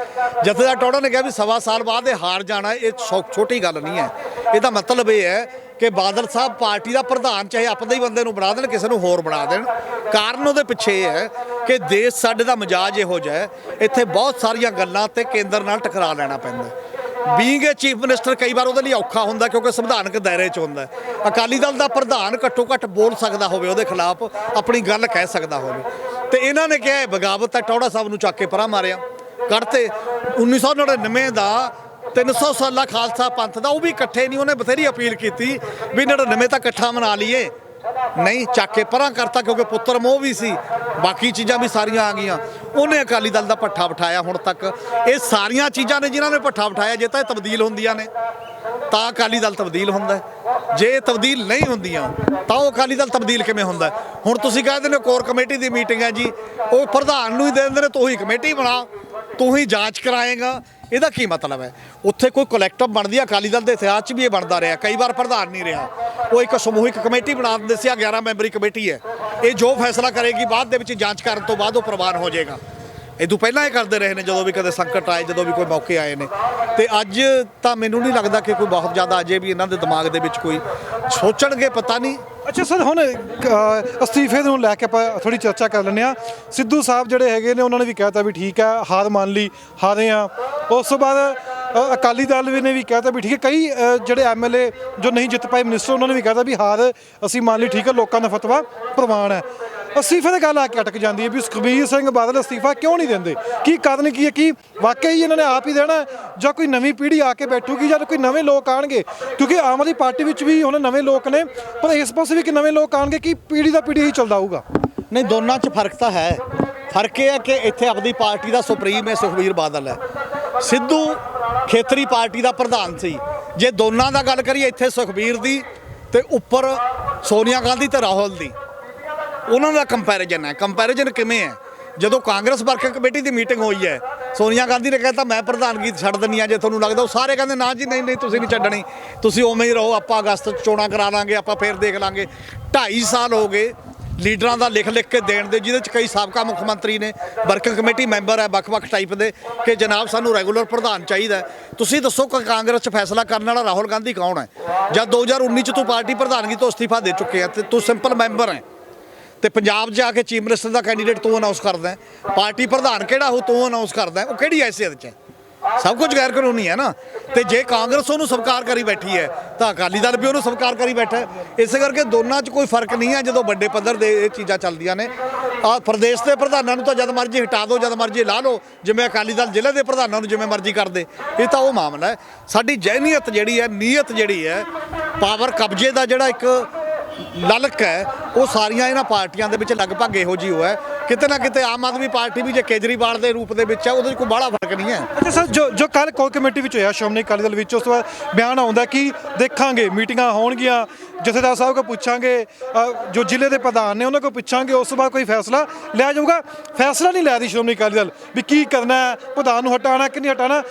ਜਥੇਦਾਰ ਟੌਹੜਾ ਨੇ ਕਿਹਾ ਵੀ ਸਵਾ ਸਾਲ ਬਾਅਦ ਇਹ ਹਾਰ ਜਾਣਾ, ਇਹ ਛੋਟੀ ਗੱਲ ਨਹੀਂ ਹੈ। ਇਹਦਾ ਮਤਲਬ ਇਹ ਹੈ ਕਿ ਬਾਦਲ ਸਾਹਿਬ ਪਾਰਟੀ ਦਾ ਪ੍ਰਧਾਨ ਚਾਹੇ ਆਪਦੇ ਹੀ ਬੰਦੇ ਨੂੰ ਬਣਾ ਦੇਣ, ਕਿਸੇ ਨੂੰ ਹੋਰ ਬਣਾ ਦੇਣ। ਕਾਰਨ ਉਹਦੇ ਪਿੱਛੇ ਇਹ ਹੈ ਕਿ ਦੇਸ਼ ਸਾਡੇ ਦਾ ਮਿਜਾਜ ਇਹੋ ਜਿਹਾ ਹੈ, ਇੱਥੇ ਬਹੁਤ ਸਾਰੀਆਂ ਗੱਲਾਂ ਤੇ ਕੇਂਦਰ ਨਾਲ ਟਕਰਾ ਲੈਣਾ ਪੈਂਦਾ। ਬੀਇੰਗ ਏ ਚੀਫ ਮਿਨਿਸਟਰ ਕਈ ਵਾਰ ਉਹਦੇ ਲਈ ਔਖਾ ਹੁੰਦਾ, ਕਿਉਂਕਿ ਸੰਵਿਧਾਨਕ ਦਾਇਰੇ 'ਚ ਹੁੰਦਾ। ਅਕਾਲੀ ਦਲ ਦਾ ਪ੍ਰਧਾਨ ਘੱਟੋ ਘੱਟ ਬੋਲ ਸਕਦਾ ਹੋਵੇ, ਉਹਦੇ ਖਿਲਾਫ ਆਪਣੀ ਗੱਲ ਕਹਿ ਸਕਦਾ ਹੋਵੇ। ਤੇ ਇਹਨਾਂ ਨੇ ਕਿਹਾ ਇਹ ਬਗਾਵਤ ਹੈ, ਟੌਹੜਾ ਸਾਹਿਬ ਨੂੰ ਚੱਕ ਕੇ ਪਰਾਂ ਮਾਰਿਆ, ਕੱਢਤੇ। 1999 ਦਾ 300 ਸਾਲਾ ਖਾਲਸਾ ਪੰਥ ਦਾ, ਉਹ ਵੀ ਇਕੱਠੇ ਨਹੀਂ। ਉਹਨੇ ਬਥੇਰੀ ਅਪੀਲ ਕੀਤੀ ਵੀ 99 ਤਾਂ ਇਕੱਠਾ ਮਨਾ ਲਈਏ, ਨਹੀਂ, ਚੱਕ ਕੇ ਪਰਾਂ ਕਰਤਾ, ਕਿਉਂਕਿ ਪੁੱਤਰ ਮੋਹ ਵੀ ਸੀ, ਬਾਕੀ ਚੀਜ਼ਾਂ ਵੀ ਸਾਰੀਆਂ ਆ ਗਈਆਂ। ਉਹਨੇ ਅਕਾਲੀ ਦਲ ਦਾ ਪੱਠਾ ਬਿਠਾਇਆ। ਹੁਣ ਤੱਕ ਇਹ ਸਾਰੀਆਂ ਚੀਜ਼ਾਂ ਨੇ ਜਿਨ੍ਹਾਂ ਨੇ ਪੱਠਾ ਬਿਠਾਇਆ। ਜੇ ਤਾਂ ਇਹ ਤਬਦੀਲ ਹੁੰਦੀਆਂ ਨੇ ਤਾਂ ਅਕਾਲੀ ਦਲ ਤਬਦੀਲ ਹੁੰਦਾ, ਜੇ ਤਬਦੀਲ ਨਹੀਂ ਹੁੰਦੀਆਂ ਤਾਂ ਉਹ ਅਕਾਲੀ ਦਲ ਤਬਦੀਲ ਕਿਵੇਂ ਹੁੰਦਾ? ਹੁਣ ਤੁਸੀਂ ਕਹਿੰਦੇ ਨੇ ਕੋਰ ਕਮੇਟੀ ਦੀ ਮੀਟਿੰਗ ਹੈ ਜੀ, ਉਹ ਪ੍ਰਧਾਨ ਨੂੰ ਹੀ ਦੇ ਦਿੰਦੇ ਨੇ, ਤੂੰ ਹੀ ਕਮੇਟੀ ਬਣਾ, ਤੂੰ ਹੀ ਜਾਂਚ ਕਰਾਏਗਾ। ਇਹਦਾ ਕੀ ਮਤਲਬ ਹੈ? ਉੱਥੇ ਕੋਈ ਕਲੈਕਟਿਵ ਬਣਦੀ ਹੈ। ਅਕਾਲੀ ਦਲ ਦੇ ਇਤਿਹਾਸ 'ਚ ਵੀ ਇਹ ਬਣਦਾ ਰਿਹਾ, ਕਈ ਵਾਰ ਪ੍ਰਧਾਨ ਨਹੀਂ ਰਿਹਾ, ਉਹ ਇੱਕ ਸਮੂਹਿਕ ਕਮੇਟੀ ਬਣਾ ਦਿੰਦੇ ਸੀ। 11 ਮੈਂਬਰੀ ਕਮੇਟੀ ਹੈ, ਇਹ ਜੋ ਫੈਸਲਾ ਕਰੇਗੀ ਬਾਅਦ ਦੇ ਵਿੱਚ ਜਾਂਚ ਕਰਨ ਤੋਂ ਬਾਅਦ ਉਹ ਪ੍ਰਵਾਨ ਹੋ ਜਾਏਗਾ। ਇਹ ਤੋਂ ਪਹਿਲਾਂ ਇਹ ਕਰਦੇ ਰਹੇ ਨੇ, ਜਦੋਂ ਵੀ ਕਦੇ ਸੰਕਟ ਆਏ, ਜਦੋਂ ਵੀ ਕੋਈ ਮੌਕੇ ਆਏ ਨੇ। ਤੇ ਅੱਜ ਤਾਂ ਮੈਨੂੰ ਨਹੀਂ ਲੱਗਦਾ ਕਿ ਕੋਈ ਬਹੁਤ ਜ਼ਿਆਦਾ ਅਜੇ ਵੀ ਇਹਨਾਂ ਦੇ ਦਿਮਾਗ ਦੇ ਵਿੱਚ ਕੋਈ ਸੋਚਣਗੇ, ਪਤਾ ਨਹੀਂ। ਅੱਛਾ ਸਰ, ਹੁਣ ਅਸਤੀਫੇ ਨੂੰ ਲੈ ਕੇ ਆਪਾਂ ਥੋੜੀ ਚਰਚਾ ਕਰ ਲੈਂਦੇ ਹਾਂ। ਸਿੱਧੂ ਸਾਹਿਬ ਜਿਹੜੇ ਹੈਗੇ ਨੇ, ਉਹਨਾਂ ਨੇ ਵੀ ਕਹਿਤਾ ਵੀ ਠੀਕ ਹੈ, ਹਾਰ ਮੰਨ ਲਈ, ਹਾਰੇ ਆ। ਉਸ ਤੋਂ ਬਾਅਦ ਅਕਾਲੀ ਦਲ ਵੀ ਨੇ ਵੀ ਕਹਿਤਾ ਵੀ ਠੀਕ ਹੈ। ਕਈ ਜਿਹੜੇ ਐਮਐਲਏ ਜੋ ਨਹੀਂ ਜਿੱਤ ਪਾਏ, ਮਿਨਿਸਟਰ, ਉਹਨਾਂ ਨੇ ਵੀ ਕਹਿਤਾ ਵੀ ਹਾਰ ਅਸੀਂ ਮੰਨ ਲਈ, ਠੀਕ ਹੈ, ਲੋਕਾਂ ਦਾ ਫਤਵਾ ਪ੍ਰਵਾਨ ਹੈ। ਅਸਤੀਫੇ ਦੀ ਗੱਲ ਆ ਕੇ ਅਟਕ ਜਾਂਦੀ ਹੈ ਵੀ ਸੁਖਬੀਰ ਸਿੰਘ ਬਾਦਲ ਅਸਤੀਫਾ ਕਿਉਂ ਨਹੀਂ ਦਿੰਦੇ? ਕੀ ਕਾਰਨ ਕੀ ਹੈ? ਕੀ ਵਾਕਈ ਹੀ ਇਹਨਾਂ ਨੇ ਆਪ ਹੀ ਦੇਣਾ, ਜਾਂ ਕੋਈ ਨਵੀਂ ਪੀੜ੍ਹੀ ਆ ਕੇ ਬੈਠੂਗੀ, ਜਾਂ ਕੋਈ ਨਵੇਂ ਲੋਕ ਆਉਣਗੇ? ਕਿਉਂਕਿ ਆਮ ਆਦਮੀ ਪਾਰਟੀ ਵਿੱਚ ਵੀ ਹੁਣ ਨਵੇਂ ਲੋਕ ਨੇ, ਪਰ ਇਸ ਪਾਸੇ ਵੀ ਕਿ ਨਵੇਂ ਲੋਕ ਆਉਣਗੇ, ਕਿ ਪੀੜ੍ਹੀ ਦਾ ਪੀੜ੍ਹੀ ਹੀ ਚੱਲਦਾ ਹੋਊਗਾ? ਨਹੀਂ, ਦੋਨਾਂ 'ਚ ਫਰਕ ਤਾਂ ਹੈ। ਫਰਕ ਇਹ ਹੈ ਕਿ ਇੱਥੇ ਆਪਣੀ ਪਾਰਟੀ ਦਾ ਸੁਪਰੀਮ ਹੈ ਸੁਖਬੀਰ ਬਾਦਲ ਹੈ, ਸਿੱਧੂ ਖੇਤਰੀ ਪਾਰਟੀ ਦਾ ਪ੍ਰਧਾਨ ਸੀ। ਜੇ ਦੋਨਾਂ ਦਾ ਗੱਲ ਕਰੀਏ, ਇੱਥੇ ਸੁਖਬੀਰ ਦੀ ਤੇ ਉੱਪਰ ਸੋਨੀਆ ਗਾਂਧੀ ਤੇ ਰਾਹੁਲ ਦੀ, ਉਹਨਾਂ ਦਾ ਕੰਪੈਰੀਜ਼ਨ ਹੈ। ਕੰਪੈਰੀਜ਼ਨ ਕਿਵੇਂ ਹੈ? ਜਦੋਂ ਕਾਂਗਰਸ ਵਰਕਿੰਗ ਕਮੇਟੀ ਦੀ ਮੀਟਿੰਗ ਹੋਈ ਹੈ, ਸੋਨੀਆ ਗਾਂਧੀ ਨੇ ਕਹਿਤਾ ਮੈਂ ਪ੍ਰਧਾਨਗੀ ਛੱਡ ਦਿੰਦੀ ਆ ਜੇ ਤੁਹਾਨੂੰ ਲੱਗਦਾ। ਉਹ ਸਾਰੇ ਕਹਿੰਦੇ ਨਾ ਜੀ, ਨਹੀਂ ਨਹੀਂ, ਤੁਸੀਂ ਨਹੀਂ ਛੱਡਣੀ, ਤੁਸੀਂ ਉਵੇਂ ਹੀ ਰਹੋ, ਆਪਾਂ ਅਗਸਤ 'ਚ ਚੋਣਾਂ ਕਰਾ ਲਾਂਗੇ, ਆਪਾਂ ਫੇਰ ਦੇਖ ਲਾਂਗੇ। 2.5 ਸਾਲ ਹੋ ਗਏ ਲੀਡਰਾਂ ਦਾ ਲਿਖ ਕੇ ਦੇਣ ਦੇ, ਜਿਹਦੇ 'ਚ ਕਈ ਸਾਬਕਾ ਮੁੱਖ ਮੰਤਰੀ ਨੇ, ਵਰਕਿੰਗ ਕਮੇਟੀ ਮੈਂਬਰ ਹੈ ਵੱਖ-ਵੱਖ ਟਾਈਪ ਦੇ, ਕਿ ਜਨਾਬ ਸਾਨੂੰ ਰੈਗੂਲਰ ਪ੍ਰਧਾਨ ਚਾਹੀਦਾ। ਤੁਸੀਂ ਦੱਸੋ ਕਿ ਕਾਂਗਰਸ 'ਚ ਫੈਸਲਾ ਕਰਨ ਵਾਲਾ ਰਾਹੁਲ ਗਾਂਧੀ ਕੌਣ ਹੈ? ਜਦ 2019 'ਚ ਤੂੰ ਪਾਰਟੀ ਪ੍ਰਧਾਨਗੀ ਤੋਂ ਅਸਤੀਫਾ ਦੇ ਚੁੱਕੇ ਆ, ਤੇ ਤੂੰ ਸਿੰਪਲ ਮੈਂਬਰ ਹੈ, ਤੇ ਪੰਜਾਬ 'ਚ ਜਾ ਕੇ ਚੀਫ ਮਿਨਿਸਟਰ ਦਾ ਕੈਂਡੀਡੇਟ ਤੂੰ ਅਨਾਉਂਸ ਕਰਦਾ। ਪਾਰਟੀ ਪ੍ਰਧਾਨ ਕਿਹੜਾ ਉਹ ਤੂੰ ਅਨਾਉਂਸ ਕਰਦਾ? ਉਹ ਕਿਹੜੀ ਹੈਸੀਅਤ 'ਚ ਹੈ? ਸਭ ਕੁਝ ਗੈਰ ਕਾਨੂੰਨੀ ਹੈ ਨਾ। ਤੇ ਜੇ ਕਾਂਗਰਸ ਉਹਨੂੰ ਸਵੀਕਾਰ ਕਰੀ ਬੈਠੀ ਹੈ ਤਾਂ ਅਕਾਲੀ ਦਲ ਵੀ ਉਹਨੂੰ ਸਵੀਕਾਰ ਕਰੀ ਬੈਠਾ ਹੈ। ਇਸੇ ਕਰਕੇ ਦੋਨਾਂ 'ਚ ਕੋਈ ਫਰਕ ਨਹੀਂ ਹੈ ਜਦੋਂ ਵੱਡੇ ਪੱਧਰ ਦੇ ਇਹ ਚੀਜ਼ਾਂ ਚੱਲਦੀਆਂ ਨੇ। ਆ ਪ੍ਰਦੇਸ਼ ਦੇ ਪ੍ਰਧਾਨਾਂ ਨੂੰ ਤਾਂ ਜਦ ਮਰਜ਼ੀ ਹਟਾ ਦਿਓ, ਜਦ ਮਰਜ਼ੀ ਲਾ ਲਓ, ਜਿਵੇਂ ਅਕਾਲੀ ਦਲ ਜ਼ਿਲ੍ਹੇ ਦੇ ਪ੍ਰਧਾਨਾਂ ਨੂੰ ਜਿਵੇਂ ਮਰਜ਼ੀ ਕਰਦੇ। ਇਹ ਤਾਂ ਉਹ ਮਾਮਲਾ ਹੈ। ਸਾਡੀ ਜਹਿਨੀਅਤ ਜਿਹੜੀ ਹੈ, ਨੀਅਤ ਜਿਹੜੀ ਹੈ, ਪਾਵਰ ਕਬਜ਼ੇ ਦਾ ਜਿਹੜਾ ਇੱਕ ਲਲਕ ਹੈ, ਉਹ ਸਾਰੀਆਂ ਇਹਨਾਂ ਪਾਰਟੀਆਂ ਦੇ ਵਿੱਚ ਲਗਭਗ ਇਹੋ ਜਿਹੀ ਹੈ। ਕਿਤੇ ਨਾ ਕਿਤੇ ਆਮ ਆਦਮੀ ਪਾਰਟੀ ਵੀ ਜੇ ਕੇਜਰੀਵਾਲ ਦੇ ਰੂਪ ਦੇ ਵਿੱਚ ਹੈ, ਉਹਦੇ 'ਚ ਕੋਈ ਬਾਹਲਾ ਫਰਕ ਨਹੀਂ ਹੈ। ਅੱਛਾ ਸਰ, ਜੋ ਕੱਲ੍ਹ ਕੋਰ ਕਮੇਟੀ ਵਿੱਚ ਹੋਇਆ ਸ਼੍ਰੋਮਣੀ ਅਕਾਲੀ ਦਲ ਵਿੱਚ, ਉਸ ਤੋਂ ਬਾਅਦ ਬਿਆਨ ਆਉਂਦਾ ਕਿ ਦੇਖਾਂਗੇ, ਮੀਟਿੰਗਾਂ ਹੋਣਗੀਆਂ, ਜਥੇਦਾਰ ਸਾਹਿਬ ਕੋਲ ਪੁੱਛਾਂਗੇ, ਜੋ ਜ਼ਿਲ੍ਹੇ ਦੇ ਪ੍ਰਧਾਨ ਨੇ ਉਹਨਾਂ ਕੋਲ ਪੁੱਛਾਂਗੇ, ਉਸ ਤੋਂ ਬਾਅਦ ਕੋਈ ਫੈਸਲਾ ਲਿਆ ਜਾਊਗਾ। ਫੈਸਲਾ ਨਹੀਂ ਲਿਆ ਦੀ ਸ਼੍ਰੋਮਣੀ ਅਕਾਲੀ ਦਲ ਵੀ ਕੀ ਕਰਨਾ ਹੈ, ਪ੍ਰਧਾਨ ਨੂੰ ਹਟਾਉਣਾ ਕਿ ਨਹੀਂ ਹਟਾਉਣਾ।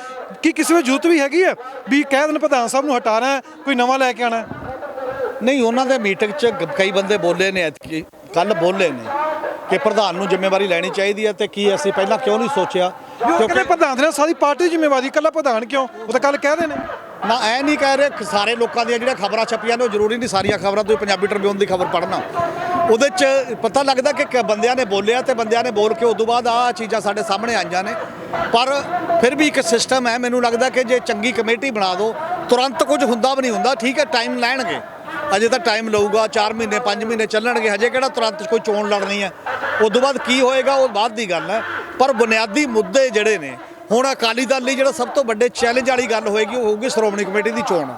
ਕੀ ਕਿਸੇ ਵਿੱਚ ਜ਼ਰੂਰਤ ਵੀ ਹੈਗੀ ਹੈ ਵੀ ਕਹਿ ਦੇਣ ਪ੍ਰਧਾਨ ਸਾਹਿਬ ਨੂੰ ਹਟਾਉਣਾ, ਕੋਈ ਨਵਾਂ ਲੈ ਕੇ ਆਉਣਾ? ਨਹੀਂ, ਉਹਨਾਂ ਦੇ ਮੀਟਿੰਗ 'ਚ ਕਈ ਬੰਦੇ ਬੋਲੇ ਨੇ, ਕੱਲ ਬੋਲੇ ਨੇ ਕਿ ਪ੍ਰਧਾਨ ਨੂੰ ਜ਼ਿੰਮੇਵਾਰੀ ਲੈਣੀ ਚਾਹੀਦੀ ਹੈ। ਤੇ ਕੀ ਅਸੀਂ ਪਹਿਲਾਂ ਕਿਉਂ ਨਹੀਂ ਸੋਚਿਆ? ਕਿਉਂਕਿ ਪ੍ਰਧਾਨ ਦੇ ਸਾਰੀ ਪਾਰਟੀ ਦੀ ਜ਼ਿੰਮੇਵਾਰੀ, ਇਕੱਲਾ ਪ੍ਰਧਾਨ ਕਿਉਂ? ਉਹ ਤਾਂ ਕੱਲ ਕਹਿ ਰਹੇ ਨੇ ਨਾ। ਐ ਨਹੀਂ ਕਹਿ ਰਹੇ ਸਾਰੇ ਲੋਕਾਂ ਦੀਆਂ ਜਿਹੜੀਆਂ ਖਬਰਾਂ ਛਪੀਆਂ ਨੇ, ਉਹ ਜ਼ਰੂਰੀ ਨਹੀਂ ਸਾਰੀਆਂ ਖਬਰਾਂ। ਤੁਸੀਂ ਪੰਜਾਬੀ ਟ੍ਰਿਬਿਊਨ ਦੀ ਖਬਰ ਪੜ੍ਹਨਾ, ਉਹਦੇ 'ਚ ਪਤਾ ਲੱਗਦਾ ਕਿ ਬੰਦਿਆਂ ਨੇ ਬੋਲਿਆ ਤੇ ਬੰਦਿਆਂ ਨੇ ਬੋਲ ਕੇ ਉਦੋਂ ਬਾਅਦ ਆਹ ਚੀਜ਼ਾਂ ਸਾਡੇ ਸਾਹਮਣੇ ਆਈਆਂ ਨੇ। ਪਰ ਫਿਰ ਵੀ ਇੱਕ ਸਿਸਟਮ ਹੈ। ਮੈਨੂੰ ਲੱਗਦਾ ਕਿ ਜੇ ਚੰਗੀ ਕਮੇਟੀ ਬਣਾ ਦਿਓ, ਤੁਰੰਤ ਕੁਝ ਹੁੰਦਾ ਵੀ ਨਹੀਂ ਹੁੰਦਾ। ਠੀਕ ਹੈ, ਟਾਈਮ ਲੈਣਗੇ, ਅਜੇ ਤਾਂ ਟਾਈਮ ਲਊਗਾ, 4 ਮਹੀਨੇ 5 ਮਹੀਨੇ ਚੱਲਣਗੇ, ਹਜੇ ਕਿਹੜਾ ਤੁਰੰਤ ਕੋਈ ਚੋਣ ਲੜਨੀ ਹੈ। ਉਦੋਂ ਬਾਅਦ ਕੀ ਹੋਏਗਾ ਉਹ ਬਾਅਦ ਦੀ ਗੱਲ ਹੈ। ਪਰ ਬੁਨਿਆਦੀ ਮੁੱਦੇ ਜਿਹੜੇ ਨੇ, ਹੁਣ ਅਕਾਲੀ ਦਲ ਲਈ ਜਿਹੜਾ ਸਭ ਤੋਂ ਵੱਡੇ ਚੈਲੰਜ ਵਾਲੀ ਗੱਲ ਹੋਏਗੀ, ਉਹ ਹੋਊਗੀ ਸ਼੍ਰੋਮਣੀ ਕਮੇਟੀ ਦੀ ਚੋਣ,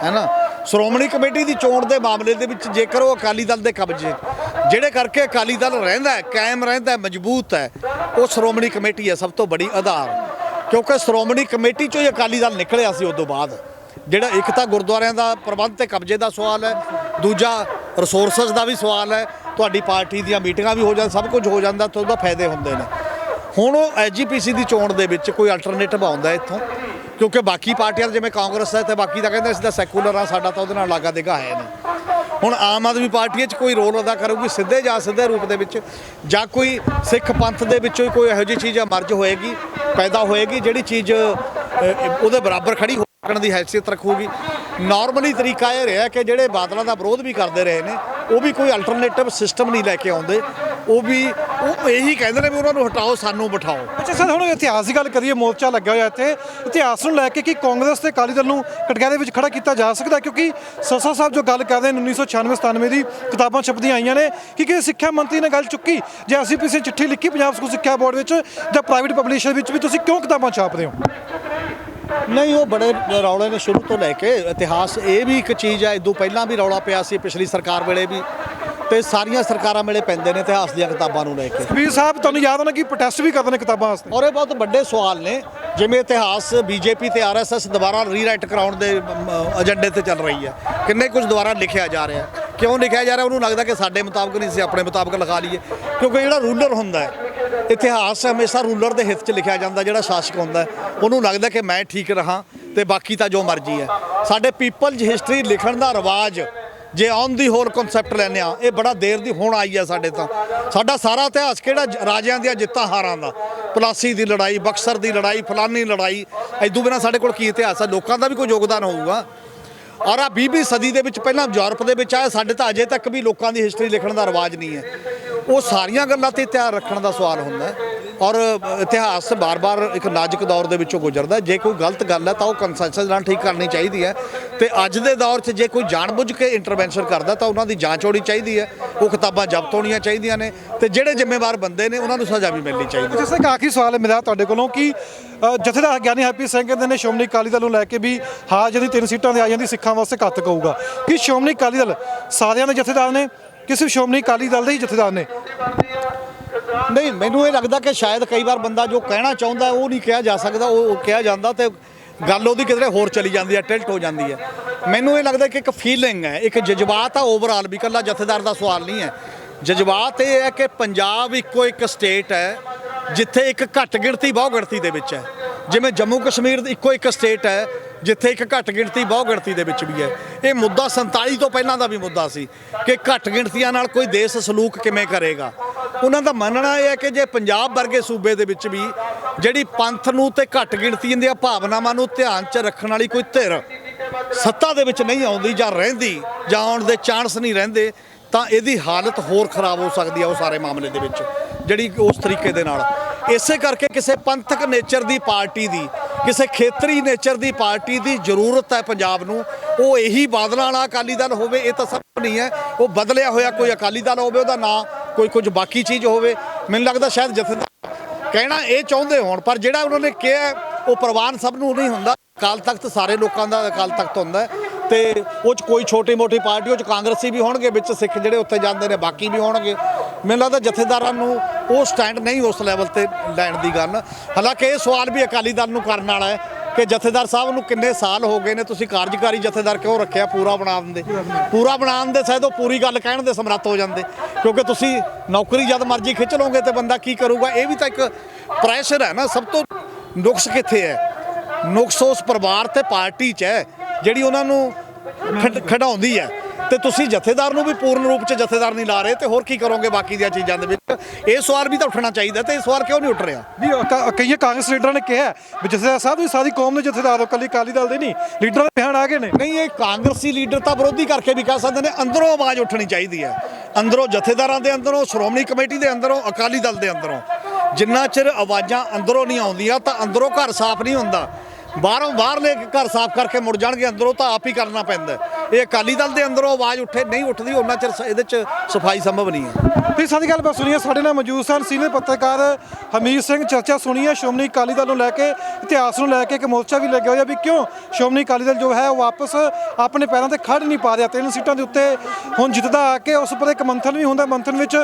ਹੈ ਨਾ। ਸ਼੍ਰੋਮਣੀ ਕਮੇਟੀ ਦੀ ਚੋਣ ਦੇ ਮਾਮਲੇ ਦੇ ਵਿੱਚ ਜੇਕਰ ਉਹ ਅਕਾਲੀ ਦਲ ਦੇ ਕਬਜ਼ੇ, ਜਿਹੜੇ ਕਰਕੇ ਅਕਾਲੀ ਦਲ ਰਹਿੰਦਾ ਹੈ, ਕਾਇਮ ਰਹਿੰਦਾ ਹੈ, ਮਜ਼ਬੂਤ ਹੈ, ਉਹ ਸ਼੍ਰੋਮਣੀ ਕਮੇਟੀ ਹੈ ਸਭ ਤੋਂ ਬੜੀ ਆਧਾਰ। ਕਿਉਂਕਿ ਸ਼੍ਰੋਮਣੀ ਕਮੇਟੀ 'ਚੋਂ ਹੀ ਅਕਾਲੀ ਦਲ ਨਿਕਲਿਆ ਸੀ। ਉਦੋਂ ਬਾਅਦ ਜਿਹੜਾ ਇੱਕ ਤਾਂ ਗੁਰਦੁਆਰਿਆਂ ਦਾ ਪ੍ਰਬੰਧ ਤੇ ਕਬਜ਼ੇ ਦਾ ਸਵਾਲ ਹੈ, ਦੂਜਾ ਰਿਸੋਰਸਸ ਦਾ ਵੀ ਸਵਾਲ ਹੈ, ਤੁਹਾਡੀ ਪਾਰਟੀ ਦੀਆਂ ਮੀਟਿੰਗਾਂ ਵੀ ਹੋ ਜਾਂਦੀਆਂ, ਸਭ ਕੁਝ ਹੋ ਜਾਂਦਾ, ਤਾਂ ਉਹਦਾ ਫਾਇਦੇ ਹੁੰਦੇ ਨੇ। ਹੁਣ ਉਹ ਐਸਜੀਪੀਸੀ ਦੀ ਚੋਣ ਦੇ ਵਿੱਚ ਕੋਈ ਅਲਟਰਨੇਟਿਵ ਆਉਂਦਾ ਇੱਥੋਂ, ਕਿਉਂਕਿ ਬਾਕੀ ਪਾਰਟੀਆਂ ਜਿਵੇਂ ਕਾਂਗਰਸ ਹੈ ਤੇ ਬਾਕੀ ਤਾਂ ਕਹਿੰਦੇ ਅਸੀਂ ਤਾਂ ਸੈਕੂਲਰ ਆ, ਸਾਡਾ ਤਾਂ ਉਹਦੇ ਨਾਲ ਲਾਗਾ ਦੇਗਾ ਹੈ ਨਹੀਂ। ਹੁਣ ਆਮ ਆਦਮੀ ਪਾਰਟੀ 'ਚ ਕੋਈ ਰੋਲ ਅਦਾ ਕਰੂਗੀ ਸਿੱਧੇ ਜਾਂ ਸਿੱਧੇ ਰੂਪ ਦੇ ਵਿੱਚ, ਜਾਂ ਕੋਈ ਸਿੱਖ ਪੰਥ ਦੇ ਵਿੱਚੋਂ ਹੀ ਕੋਈ ਇਹੋ ਜਿਹੀ ਚੀਜ਼ ਐਮਰਜ ਹੋਏਗੀ, ਪੈਦਾ ਹੋਏਗੀ ਜਿਹੜੀ ਚੀਜ਼ ਉਹਦੇ ਬਰਾਬਰ ਖੜੀ ਹੋਣ ਦੀ ਹੈਸੀਅਤ ਰੱਖੂਗੀ। ਨਾਰਮਲੀ ਤਰੀਕਾ ਇਹ ਰਿਹਾ ਕਿ ਜਿਹੜੇ ਬਾਦਲਾਂ ਦਾ ਵਿਰੋਧ ਵੀ ਕਰਦੇ ਰਹੇ ਨੇ ਉਹ ਵੀ ਕੋਈ ਅਲਟਰਨੇਟਿਵ ਸਿਸਟਮ ਨਹੀਂ ਲੈ ਕੇ ਆਉਂਦੇ, ਉਹ ਇਹੀ ਕਹਿੰਦੇ ਨੇ ਵੀ ਉਹਨਾਂ ਨੂੰ ਹਟਾਓ, ਸਾਨੂੰ ਬਿਠਾਓ। ਅੱਛਾ ਸਰ, ਹੁਣ ਇਤਿਹਾਸ ਦੀ ਗੱਲ ਕਰੀਏ, ਮੋਰਚਾ ਲੱਗਿਆ ਹੋਇਆ ਇੱਥੇ, ਇਤਿਹਾਸ ਨੂੰ ਲੈ ਕੇ ਕੀ ਕਾਂਗਰਸ ਤੇ ਅਕਾਲੀ ਦਲ ਨੂੰ ਕਟਘਰੇ ਵਿੱਚ ਖੜਾ ਕੀਤਾ ਜਾ ਸਕਦਾ? ਕਿਉਂਕਿ ਸਸਾ ਸਾਹਿਬ ਜੋ ਗੱਲ ਕਰਦੇ ਨੇ 1996-97 ਦੀ ਕਿਤਾਬਾਂ ਛਪਦੀਆਂ ਆਈਆਂ ਨੇ ਕਿ ਸਿੱਖਿਆ ਮੰਤਰੀ ਨੇ ਗੱਲ ਚੁੱਕੀ, ਜੇ ਅਸੀਂ ਪਿੱਛੇ ਚਿੱਠੀ ਲਿਖੀ ਪੰਜਾਬ ਸਕੂਲ ਸਿੱਖਿਆ ਬੋਰਡ ਵਿੱਚ ਜਾਂ ਪ੍ਰਾਈਵੇਟ ਪਬਲਿਸ਼ਰ ਵਿੱਚ ਵੀ ਤੁਸੀਂ ਕਿਉਂ ਕਿਤਾਬਾਂ ਛਾਪਦੇ ਹੋ? ਨਹੀਂ, ਉਹ ਬੜੇ ਰੌਲੇ ਨੇ ਸ਼ੁਰੂ ਤੋਂ ਲੈ ਕੇ। ਇਤਿਹਾਸ ਇਹ ਵੀ ਇੱਕ ਚੀਜ਼ ਹੈ, ਇਦੋਂ ਪਹਿਲਾਂ ਵੀ ਰੌਲਾ ਪਿਆ ਸੀ, ਪਿਛਲੀ ਸਰਕਾਰ ਵੇਲੇ ਵੀ, ਤੇ ਸਾਰੀਆਂ ਸਰਕਾਰਾਂ ਵੇਲੇ ਪੈਂਦੇ ਨੇ ਇਤਿਹਾਸ ਦੀਆਂ ਕਿਤਾਬਾਂ ਨੂੰ ਲੈ ਕੇ। ਵੀਰ ਸਾਹਿਬ ਤੁਹਾਨੂੰ ਯਾਦ ਹੋਣਾ ਕਿ ਪ੍ਰੋਟੈਸਟ ਵੀ ਕਰਦੇ ਨੇ ਕਿਤਾਬਾਂ ਵਾਸਤੇ, ਔਰ ਇਹ ਬਹੁਤ ਵੱਡੇ ਸਵਾਲ ਨੇ, ਜਿਵੇਂ ਇਤਿਹਾਸ ਬੀਜੇਪੀ ਤੇ ਆਰਐਸਐਸ ਦੁਬਾਰਾ ਰੀਰਾਈਟ ਕਰਾਉਣ ਦੇ ਏਜੰਡੇ ਤੇ ਚੱਲ ਰਹੀ ਹੈ। ਕਿੰਨੇ ਕੁਝ ਦੁਬਾਰਾ ਲਿਖਿਆ ਜਾ ਰਿਹਾ, ਕਿਉਂ ਲਿਖਿਆ ਜਾ ਰਿਹਾ? ਉਹਨੂੰ ਲੱਗਦਾ ਕਿ ਸਾਡੇ ਮੁਤਾਬਕ ਨਹੀਂ, ਸੀ ਆਪਣੇ ਮੁਤਾਬਕ ਲਿਖਾ ਲਈਏ। ਕਿਉਂਕਿ ਜਿਹੜਾ ਰੂਲਰ ਹੁੰਦਾ ਹੈ, ਇਤਿਹਾਸ ਹਮੇਸ਼ਾ ਰੂਲਰ ਦੇ ਹਿੱਤ 'ਚ ਲਿਖਿਆ ਜਾਂਦਾ, ਜਿਹੜਾ ਸ਼ਾਸਕ ਹੁੰਦਾ ਉਹਨੂੰ ਲੱਗਦਾ ਕਿ ਮੈਂ ਠੀਕ ਰਹਾਂ ਤੇ ਬਾਕੀ ਤਾਂ ਜੋ ਮਰਜ਼ੀ ਹੈ। ਸਾਡੇ ਪੀਪਲਜ਼ ਹਿਸਟਰੀ ਲਿਖਣ ਦਾ ਰਿਵਾਜ ਜੇ ਔਨ ਦੀ ਹੋਲ ਕਨਸੈਪਟ ਲੈਂਦੇ ਆ, ਇਹ ਬੜਾ ਦੇਰ ਦੀ ਹੁਣ ਆਈ ਹੈ ਸਾਡੇ ਤਾਂ। ਸਾਡਾ ਸਾਰਾ ਇਤਿਹਾਸ ਕਿਹੜਾ ਰਾਜਿਆਂ ਦੀਆਂ ਜਿੱਤਾਂ ਹਾਰਾਂ ਦਾ, ਪਲਾਸੀ ਦੀ ਲੜਾਈ, ਬਕਸਰ ਦੀ ਲੜਾਈ, ਫਲਾਨੀ ਲੜਾਈ, ਇਦੋਂ ਬਿਨਾਂ ਸਾਡੇ ਕੋਲ ਕੀ ਇਤਿਹਾਸ ਹੈ? ਲੋਕਾਂ ਦਾ ਵੀ ਕੋਈ ਯੋਗਦਾਨ ਹੋਊਗਾ। ਔਰ ਆ 20ਵੀਂ ਸਦੀ ਦੇ ਵਿੱਚ ਪਹਿਲਾਂ ਯੂਰਪ ਦੇ ਵਿੱਚ ਆਇਆ, ਸਾਡੇ ਤਾਂ ਅਜੇ ਤੱਕ ਵੀ ਲੋਕਾਂ ਦੀ ਹਿਸਟਰੀ ਲਿਖਣ ਦਾ ਰਿਵਾਜ ਨਹੀਂ ਹੈ। ਉਹ ਸਾਰੀਆਂ ਗੱਲਾਂ ਤੇ ਧਿਆਨ ਰੱਖਣ ਦਾ ਸਵਾਲ ਹੁੰਦਾ। ਔਰ ਇਤਿਹਾਸ ਬਾਰ-ਬਾਰ ਇੱਕ ਨਾਜ਼ੁਕ ਦੌਰ ਦੇ ਵਿੱਚੋਂ ਗੁਜ਼ਰਦਾ। ਜੇ ਕੋਈ ਗਲਤ ਗੱਲ ਹੈ ਤਾਂ ਉਹ ਕੰਸੈਂਸਸ ਨਾਲ ਠੀਕ ਕਰਨੀ ਚਾਹੀਦੀ ਹੈ, ਤੇ ਅੱਜ ਦੇ ਦੌਰ 'ਚ ਜੇ ਕੋਈ ਜਾਣਬੁੱਝ ਕੇ ਇੰਟਰਵੈਂਸ਼ਨ ਕਰਦਾ ਤਾਂ ਉਹਨਾਂ ਦੀ ਜਾਂਚ ਹੋਣੀ ਚਾਹੀਦੀ ਹੈ, ਉਹ ਕਿਤਾਬਾਂ ਜ਼ਬਤ ਹੋਣੀਆਂ ਚਾਹੀਦੀਆਂ ਨੇ, ਤੇ ਜਿਹੜੇ ਜ਼ਿੰਮੇਵਾਰ ਬੰਦੇ ਨੇ ਉਹਨਾਂ ਨੂੰ ਸਜ਼ਾ ਵੀ ਮਿਲਣੀ ਚਾਹੀਦੀ ਹੈ। ਜਿਸ ਤਰ੍ਹਾਂ ਆਖਰੀ ਸਵਾਲ ਹੈ ਮੇਰਾ ਤੁਹਾਡੇ ਕੋਲੋਂ ਕਿ ਜਥੇਦਾਰ ਗਿਆਨੀ ਹੈਪੀ ਸਿੰਘ ਕਹਿੰਦੇ ਨੇ ਸ਼੍ਰੋਮਣੀ ਅਕਾਲੀ ਦਲ ਨੂੰ ਲੈ ਕੇ ਵੀ ਹਾਂ ਜਿਹੜੀ 3 ਸੀਟਾਂ ਤੇ ਆ ਜਾਂਦੀ ਸਿੱਖਾਂ ਵਾਸਤੇ ਘਾਤਕ ਹੋਊਗਾ। ਕਿ ਸ਼੍ਰੋਮਣੀ ਅਕਾਲੀ ਦਲ ਸਾਰਿਆਂ ਦੇ ਜਥੇਦਾਰ ਨੇ ਕਿ ਸਿਰਫ ਸ਼੍ਰੋਮਣੀ ਅਕਾਲੀ ਦਲ ਦੇ ਹੀ ਜਥੇਦਾਰ ਨੇ? ਨਹੀਂ, ਮੈਨੂੰ ਇਹ ਲੱਗਦਾ ਕਿ ਸ਼ਾਇਦ ਕਈ ਵਾਰ ਬੰਦਾ ਜੋ ਕਹਿਣਾ ਚਾਹੁੰਦਾ ਉਹ ਨਹੀਂ ਕਿਹਾ ਜਾ ਸਕਦਾ, ਉਹ ਕਿਹਾ ਜਾਂਦਾ ਤੇ ਗੱਲ ਉਹਦੀ ਕਿਧਰੇ ਹੋਰ ਚਲੀ ਜਾਂਦੀ ਹੈ, ਟਿਲਟ ਹੋ ਜਾਂਦੀ ਹੈ। ਮੈਨੂੰ ਇਹ ਲੱਗਦਾ ਕਿ ਇੱਕ ਫੀਲਿੰਗ ਹੈ, ਇੱਕ ਜਜ਼ਬਾਤ ਆ ਓਵਰਆਲ, ਵੀ ਇਕੱਲਾ ਜਥੇਦਾਰ ਦਾ ਸਵਾਲ ਨਹੀਂ ਹੈ। ਜਜ਼ਬਾਤ ਇਹ ਹੈ ਕਿ ਪੰਜਾਬ ਇੱਕੋ ਇੱਕ ਸਟੇਟ ਹੈ ਜਿੱਥੇ ਇੱਕ ਘੱਟ ਗਿਣਤੀ ਬਹੁ ਗਿਣਤੀ ਦੇ ਵਿੱਚ ਹੈ। ਜਿਵੇਂ ਜੰਮੂ ਕਸ਼ਮੀਰ ਇੱਕੋ ਇੱਕ ਸਟੇਟ ਹੈ ਜਿੱਥੇ ਇੱਕ ਘੱਟ ਗਿਣਤੀ ਬਹੁ ਗਿਣਤੀ ਦੇ ਵਿੱਚ ਵੀ ਹੈ। ਇਹ ਮੁੱਦਾ 47 ਤੋਂ ਪਹਿਲਾਂ ਦਾ ਵੀ ਮੁੱਦਾ ਸੀ ਕਿ ਘੱਟ ਗਿਣਤੀਆਂ ਨਾਲ ਕੋਈ ਦੇਸ਼ ਸਲੂਕ ਕਿਵੇਂ ਕਰੇਗਾ। ਉਹਨਾਂ ਦਾ ਮੰਨਣਾ ਇਹ ਹੈ ਕਿ ਜੇ ਪੰਜਾਬ ਵਰਗੇ ਸੂਬੇ ਦੇ ਵਿੱਚ ਵੀ ਜਿਹੜੀ ਪੰਥ ਨੂੰ ਤੇ ਘੱਟ ਗਿਣਤੀਆਂ ਦੀਆਂ ਭਾਵਨਾਵਾਂ ਨੂੰ ਧਿਆਨ 'ਚ ਰੱਖਣ ਵਾਲੀ ਕੋਈ ਧਿਰ ਸੱਤਾ ਦੇ ਵਿੱਚ ਨਹੀਂ ਆਉਂਦੀ ਜਾਂ ਰਹਿੰਦੀ, ਜਾਂ ਆਉਣ ਦੇ ਚਾਂਸ ਨਹੀਂ ਰਹਿੰਦੇ, ਤਾਂ ਇਹਦੀ ਹਾਲਤ ਹੋਰ ਖਰਾਬ ਹੋ ਸਕਦੀ ਹੈ ਉਹ ਸਾਰੇ ਮਾਮਲੇ ਦੇ ਵਿੱਚ, ਜਿਹੜੀ ਉਸ ਤਰੀਕੇ ਦੇ ਨਾਲ। ਇਸੇ ਕਰਕੇ ਕਿਸੇ ਪੰਥਕ ਨੇਚਰ ਦੀ ਪਾਰਟੀ ਦੀ, ਕਿਸੇ ਖੇਤਰੀ ਨੇਚਰ ਦੀ ਪਾਰਟੀ ਦੀ ਜ਼ਰੂਰਤ ਹੈ ਪੰਜਾਬ ਨੂੰ। ਉਹ ਇਹੀ ਬਾਦਲਾਂ ਵਾਲਾ ਅਕਾਲੀ ਦਲ ਹੋਵੇ, ਇਹ ਤਾਂ ਸਭ ਨਹੀਂ ਹੈ। ਉਹ ਬਦਲਿਆ ਹੋਇਆ ਕੋਈ ਅਕਾਲੀ ਦਲ ਹੋਵੇ, ਉਹਦਾ ਨਾਂ ਕੋਈ ਕੁਝ ਬਾਕੀ ਚੀਜ਼ ਹੋਵੇ। ਮੈਨੂੰ ਲੱਗਦਾ ਸ਼ਾਇਦ ਜਥੇਦਾਰ ਕਹਿਣਾ ਇਹ ਚਾਹੁੰਦੇ ਹੋਣ, ਪਰ ਜਿਹੜਾ ਉਹਨਾਂ ਨੇ ਕਿਹਾ ਉਹ ਪ੍ਰਵਾਨ ਸਭ ਨੂੰ ਨਹੀਂ ਹੁੰਦਾ। ਅਕਾਲ ਤਖਤ ਸਾਰੇ ਲੋਕਾਂ ਦਾ ਅਕਾਲ ਤਖਤ ਹੁੰਦਾ, ਤੇ ਉਹ 'ਚ ਕੋਈ ਛੋਟੀ ਮੋਟੀ ਪਾਰਟੀ, ਉਹ 'ਚ ਕਾਂਗਰਸੀ ਵੀ ਹੋਣਗੇ, ਵਿੱਚ ਸਿੱਖ ਜਿਹੜੇ ਉੱਥੇ ਜਾਂਦੇ ਨੇ ਬਾਕੀ ਵੀ ਹੋਣਗੇ। ਮੈਨੂੰ ਲੱਗਦਾ ਜਥੇਦਾਰਾਂ ਨੂੰ ਉਹ ਸਟੈਂਡ ਨਹੀਂ ਉਸ ਲੈਵਲ ਤੇ ਲੈਣ ਦੀ ਗੱਲ। ਹਾਲਾਂਕਿ ਇਹ ਸਵਾਲ ਵੀ ਅਕਾਲੀ ਦਲ ਨੂੰ ਕਰਨ ਵਾਲਾ ਹੈ ਕਿ ਜਥੇਦਾਰ ਸਾਹਿਬ ਨੂੰ ਕਿੰਨੇ ਸਾਲ ਹੋ ਗਏ ਨੇ, ਤੁਸੀਂ ਕਾਰਜਕਾਰੀ ਜਥੇਦਾਰ ਕਿਉਂ ਰੱਖਿਆ? ਪੂਰਾ ਬਣਾ ਦਿੰਦੇ ਸ਼ਾਇਦ ਉਹ ਪੂਰੀ ਗੱਲ ਕਹਿਣ ਦੇ ਸਮਰੱਥ ਹੋ ਜਾਂਦੇ, ਕਿਉਂਕਿ ਤੁਸੀਂ ਨੌਕਰੀ ਜਦ ਮਰਜ਼ੀ ਖਿੱਚ ਲਓਗੇ ਤੇ ਬੰਦਾ ਕੀ ਕਰੂਗਾ? ਇਹ ਵੀ ਤਾਂ ਇੱਕ ਪ੍ਰੈਸ਼ਰ ਹੈ ਨਾ। ਸਭ ਤੋਂ ਨੁਕਸ ਕਿੱਥੇ ਹੈ? ਨੁਕਸ ਉਸ ਪਰਿਵਾਰ ਤੇ ਪਾਰਟੀ 'ਚ ਹੈ ਜਿਹੜੀ ਉਹਨਾਂ ਨੂੰ ਖਿਡਾਉਂਦੀ ਹੈ, ਤੇ ਤੁਸੀਂ ਜਥੇਦਾਰ ਨੂੰ ਵੀ ਪੂਰਨ ਰੂਪ 'ਚ ਜਥੇਦਾਰ ਨਹੀਂ ਲਾ ਰਹੇ, ਤੇ ਹੋਰ ਕੀ ਕਰੋਗੇ ਬਾਕੀ ਦੀਆਂ ਚੀਜ਼ਾਂ ਦੇ ਵਿੱਚ? ਇਹ ਸਵਾਲ ਵੀ ਤਾਂ ਉੱਠਣਾ ਚਾਹੀਦਾ, ਤੇ ਇਹ ਸਵਾਲ ਕਿਉਂ ਨਹੀਂ ਉੱਠ ਰਿਹਾ? ਵੀ ਕਈ ਕਾਂਗਰਸ ਲੀਡਰਾਂ ਨੇ ਕਿਹਾ ਵੀ ਜਥੇਦਾਰ ਸਾਹਿਬ ਵੀ ਸਾਰੀ ਕੌਮ ਦੇ ਜਥੇਦਾਰ ਹੋ, ਇਕੱਲੀ ਅਕਾਲੀ ਦਲ ਦੇ ਨਹੀਂ। ਲੀਡਰਾਂ ਦੇ ਬਿਆਨ ਆ ਗਏ ਨੇ। ਨਹੀਂ, ਇਹ ਕਾਂਗਰਸੀ ਲੀਡਰ ਤਾਂ ਵਿਰੋਧੀ ਕਰਕੇ ਵੀ ਕਹਿ ਸਕਦੇ ਨੇ, ਅੰਦਰੋਂ ਆਵਾਜ਼ ਉੱਠਣੀ ਚਾਹੀਦੀ ਹੈ। ਅੰਦਰੋਂ ਜਥੇਦਾਰਾਂ ਦੇ ਅੰਦਰੋਂ, ਸ਼੍ਰੋਮਣੀ ਕਮੇਟੀ ਦੇ ਅੰਦਰੋਂ, ਅਕਾਲੀ ਦਲ ਦੇ ਅੰਦਰੋਂ। ਜਿੰਨਾ ਚਿਰ ਆਵਾਜ਼ਾਂ ਅੰਦਰੋਂ ਨਹੀਂ ਆਉਂਦੀਆਂ ਤਾਂ ਅੰਦਰੋਂ ਘਰ ਸਾਫ਼ ਨਹੀਂ ਹੁੰਦਾ। ਬਾਹਰ ਲੈ ਕੇ ਘਰ ਸਾਫ਼ ਕਰਕੇ ਮੁੜ ਜਾਣਗੇ, ਅੰਦਰੋਂ ਤਾਂ ਆਪ ਹੀ ਕਰਨਾ ਪੈਂਦਾ। ਇਹ ਅਕਾਲੀ ਦਲ ਦੇ ਅੰਦਰੋਂ ਆਵਾਜ਼ ਨਹੀਂ ਉੱਠਦੀ, ਉਹਨਾਂ ਚਿਰ ਇਹਦੇ 'ਚ ਸਫਾਈ ਸੰਭਵ ਨਹੀਂ ਹੈ। ਤੇ ਸਾਡੀ ਗੱਲਬਾਤ ਸੁਣੀਏ, ਸਾਡੇ ਨਾਲ ਮੌਜੂਦ ਸਨ ਸੀਨੀਅਰ ਪੱਤਰਕਾਰ ਹਮੀਦ ਸਿੰਘ। ਚਰਚਾ ਸੁਣੀ ਹੈ ਸ਼੍ਰੋਮਣੀ ਅਕਾਲੀ ਦਲ ਨੂੰ ਲੈ ਕੇ, ਇਤਿਹਾਸ ਨੂੰ ਲੈ ਕੇ। ਇੱਕ ਮੋਰਚਾ ਵੀ ਲੱਗਿਆ ਹੋਇਆ ਵੀ ਕਿਉਂ ਸ਼੍ਰੋਮਣੀ ਅਕਾਲੀ ਦਲ ਜੋ ਹੈ ਉਹ ਵਾਪਸ ਆਪਣੇ ਪੈਰਾਂ ਤੇ ਖੜ ਨਹੀਂ ਪਾ ਰਿਹਾ। 3 ਸੀਟਾਂ ਦੇ ਉੱਤੇ ਹੁਣ ਜਿੱਤਦਾ ਆ ਕੇ ਉਸ ਉੱਪਰ ਇੱਕ ਮੰਥਨ ਵੀ ਹੁੰਦਾ। ਮੰਥਨ ਵਿੱਚ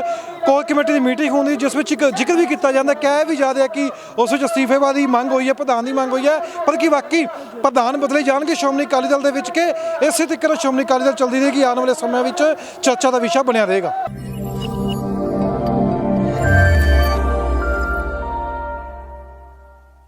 ਕੋਰ ਕਮੇਟੀ ਦੀ ਮੀਟਿੰਗ ਹੁੰਦੀ, ਜਿਸ ਵਿੱਚ ਇੱਕ ਜ਼ਿਕਰ ਵੀ ਕੀਤਾ ਜਾਂਦਾ, ਕਹਿ ਵੀ ਜਾ ਰਿਹਾ ਕਿ ਉਸ ਵਿੱਚ ਅਸਤੀਫੇ ਦੀ ਮੰਗ ਹੋਈ ਹੈ, ਪ੍ਰਧਾਨ ਦੀ ਮੰਗ ਹੋਈ ਹੈ, ਪਰ ਕੀ ਵਾਕਈ ਪ੍ਰਧਾਨ ਬਦਲੇ ਜਾਣਗੇ ਸ਼੍ਰੋਮਣੀ ਅਕਾਲੀ ਦਲ ਦੇ ਵਿੱਚ, ਕਿ ਇਸੇ ਤਰੀਕੇ ਨਾਲ ਸ਼੍ਰੋਮਣੀ ਅਕਾਲੀ ਦਲ ਚੱਲਦੀ ਰਹੇਗੀ? ਆਉਣ ਵਾਲੇ ਸਮੇਂ ਵਿੱਚ ਚਰਚਾ ਦਾ ਵਿਸ਼ਾ ਬਣਿਆ ਰਹੇਗਾ।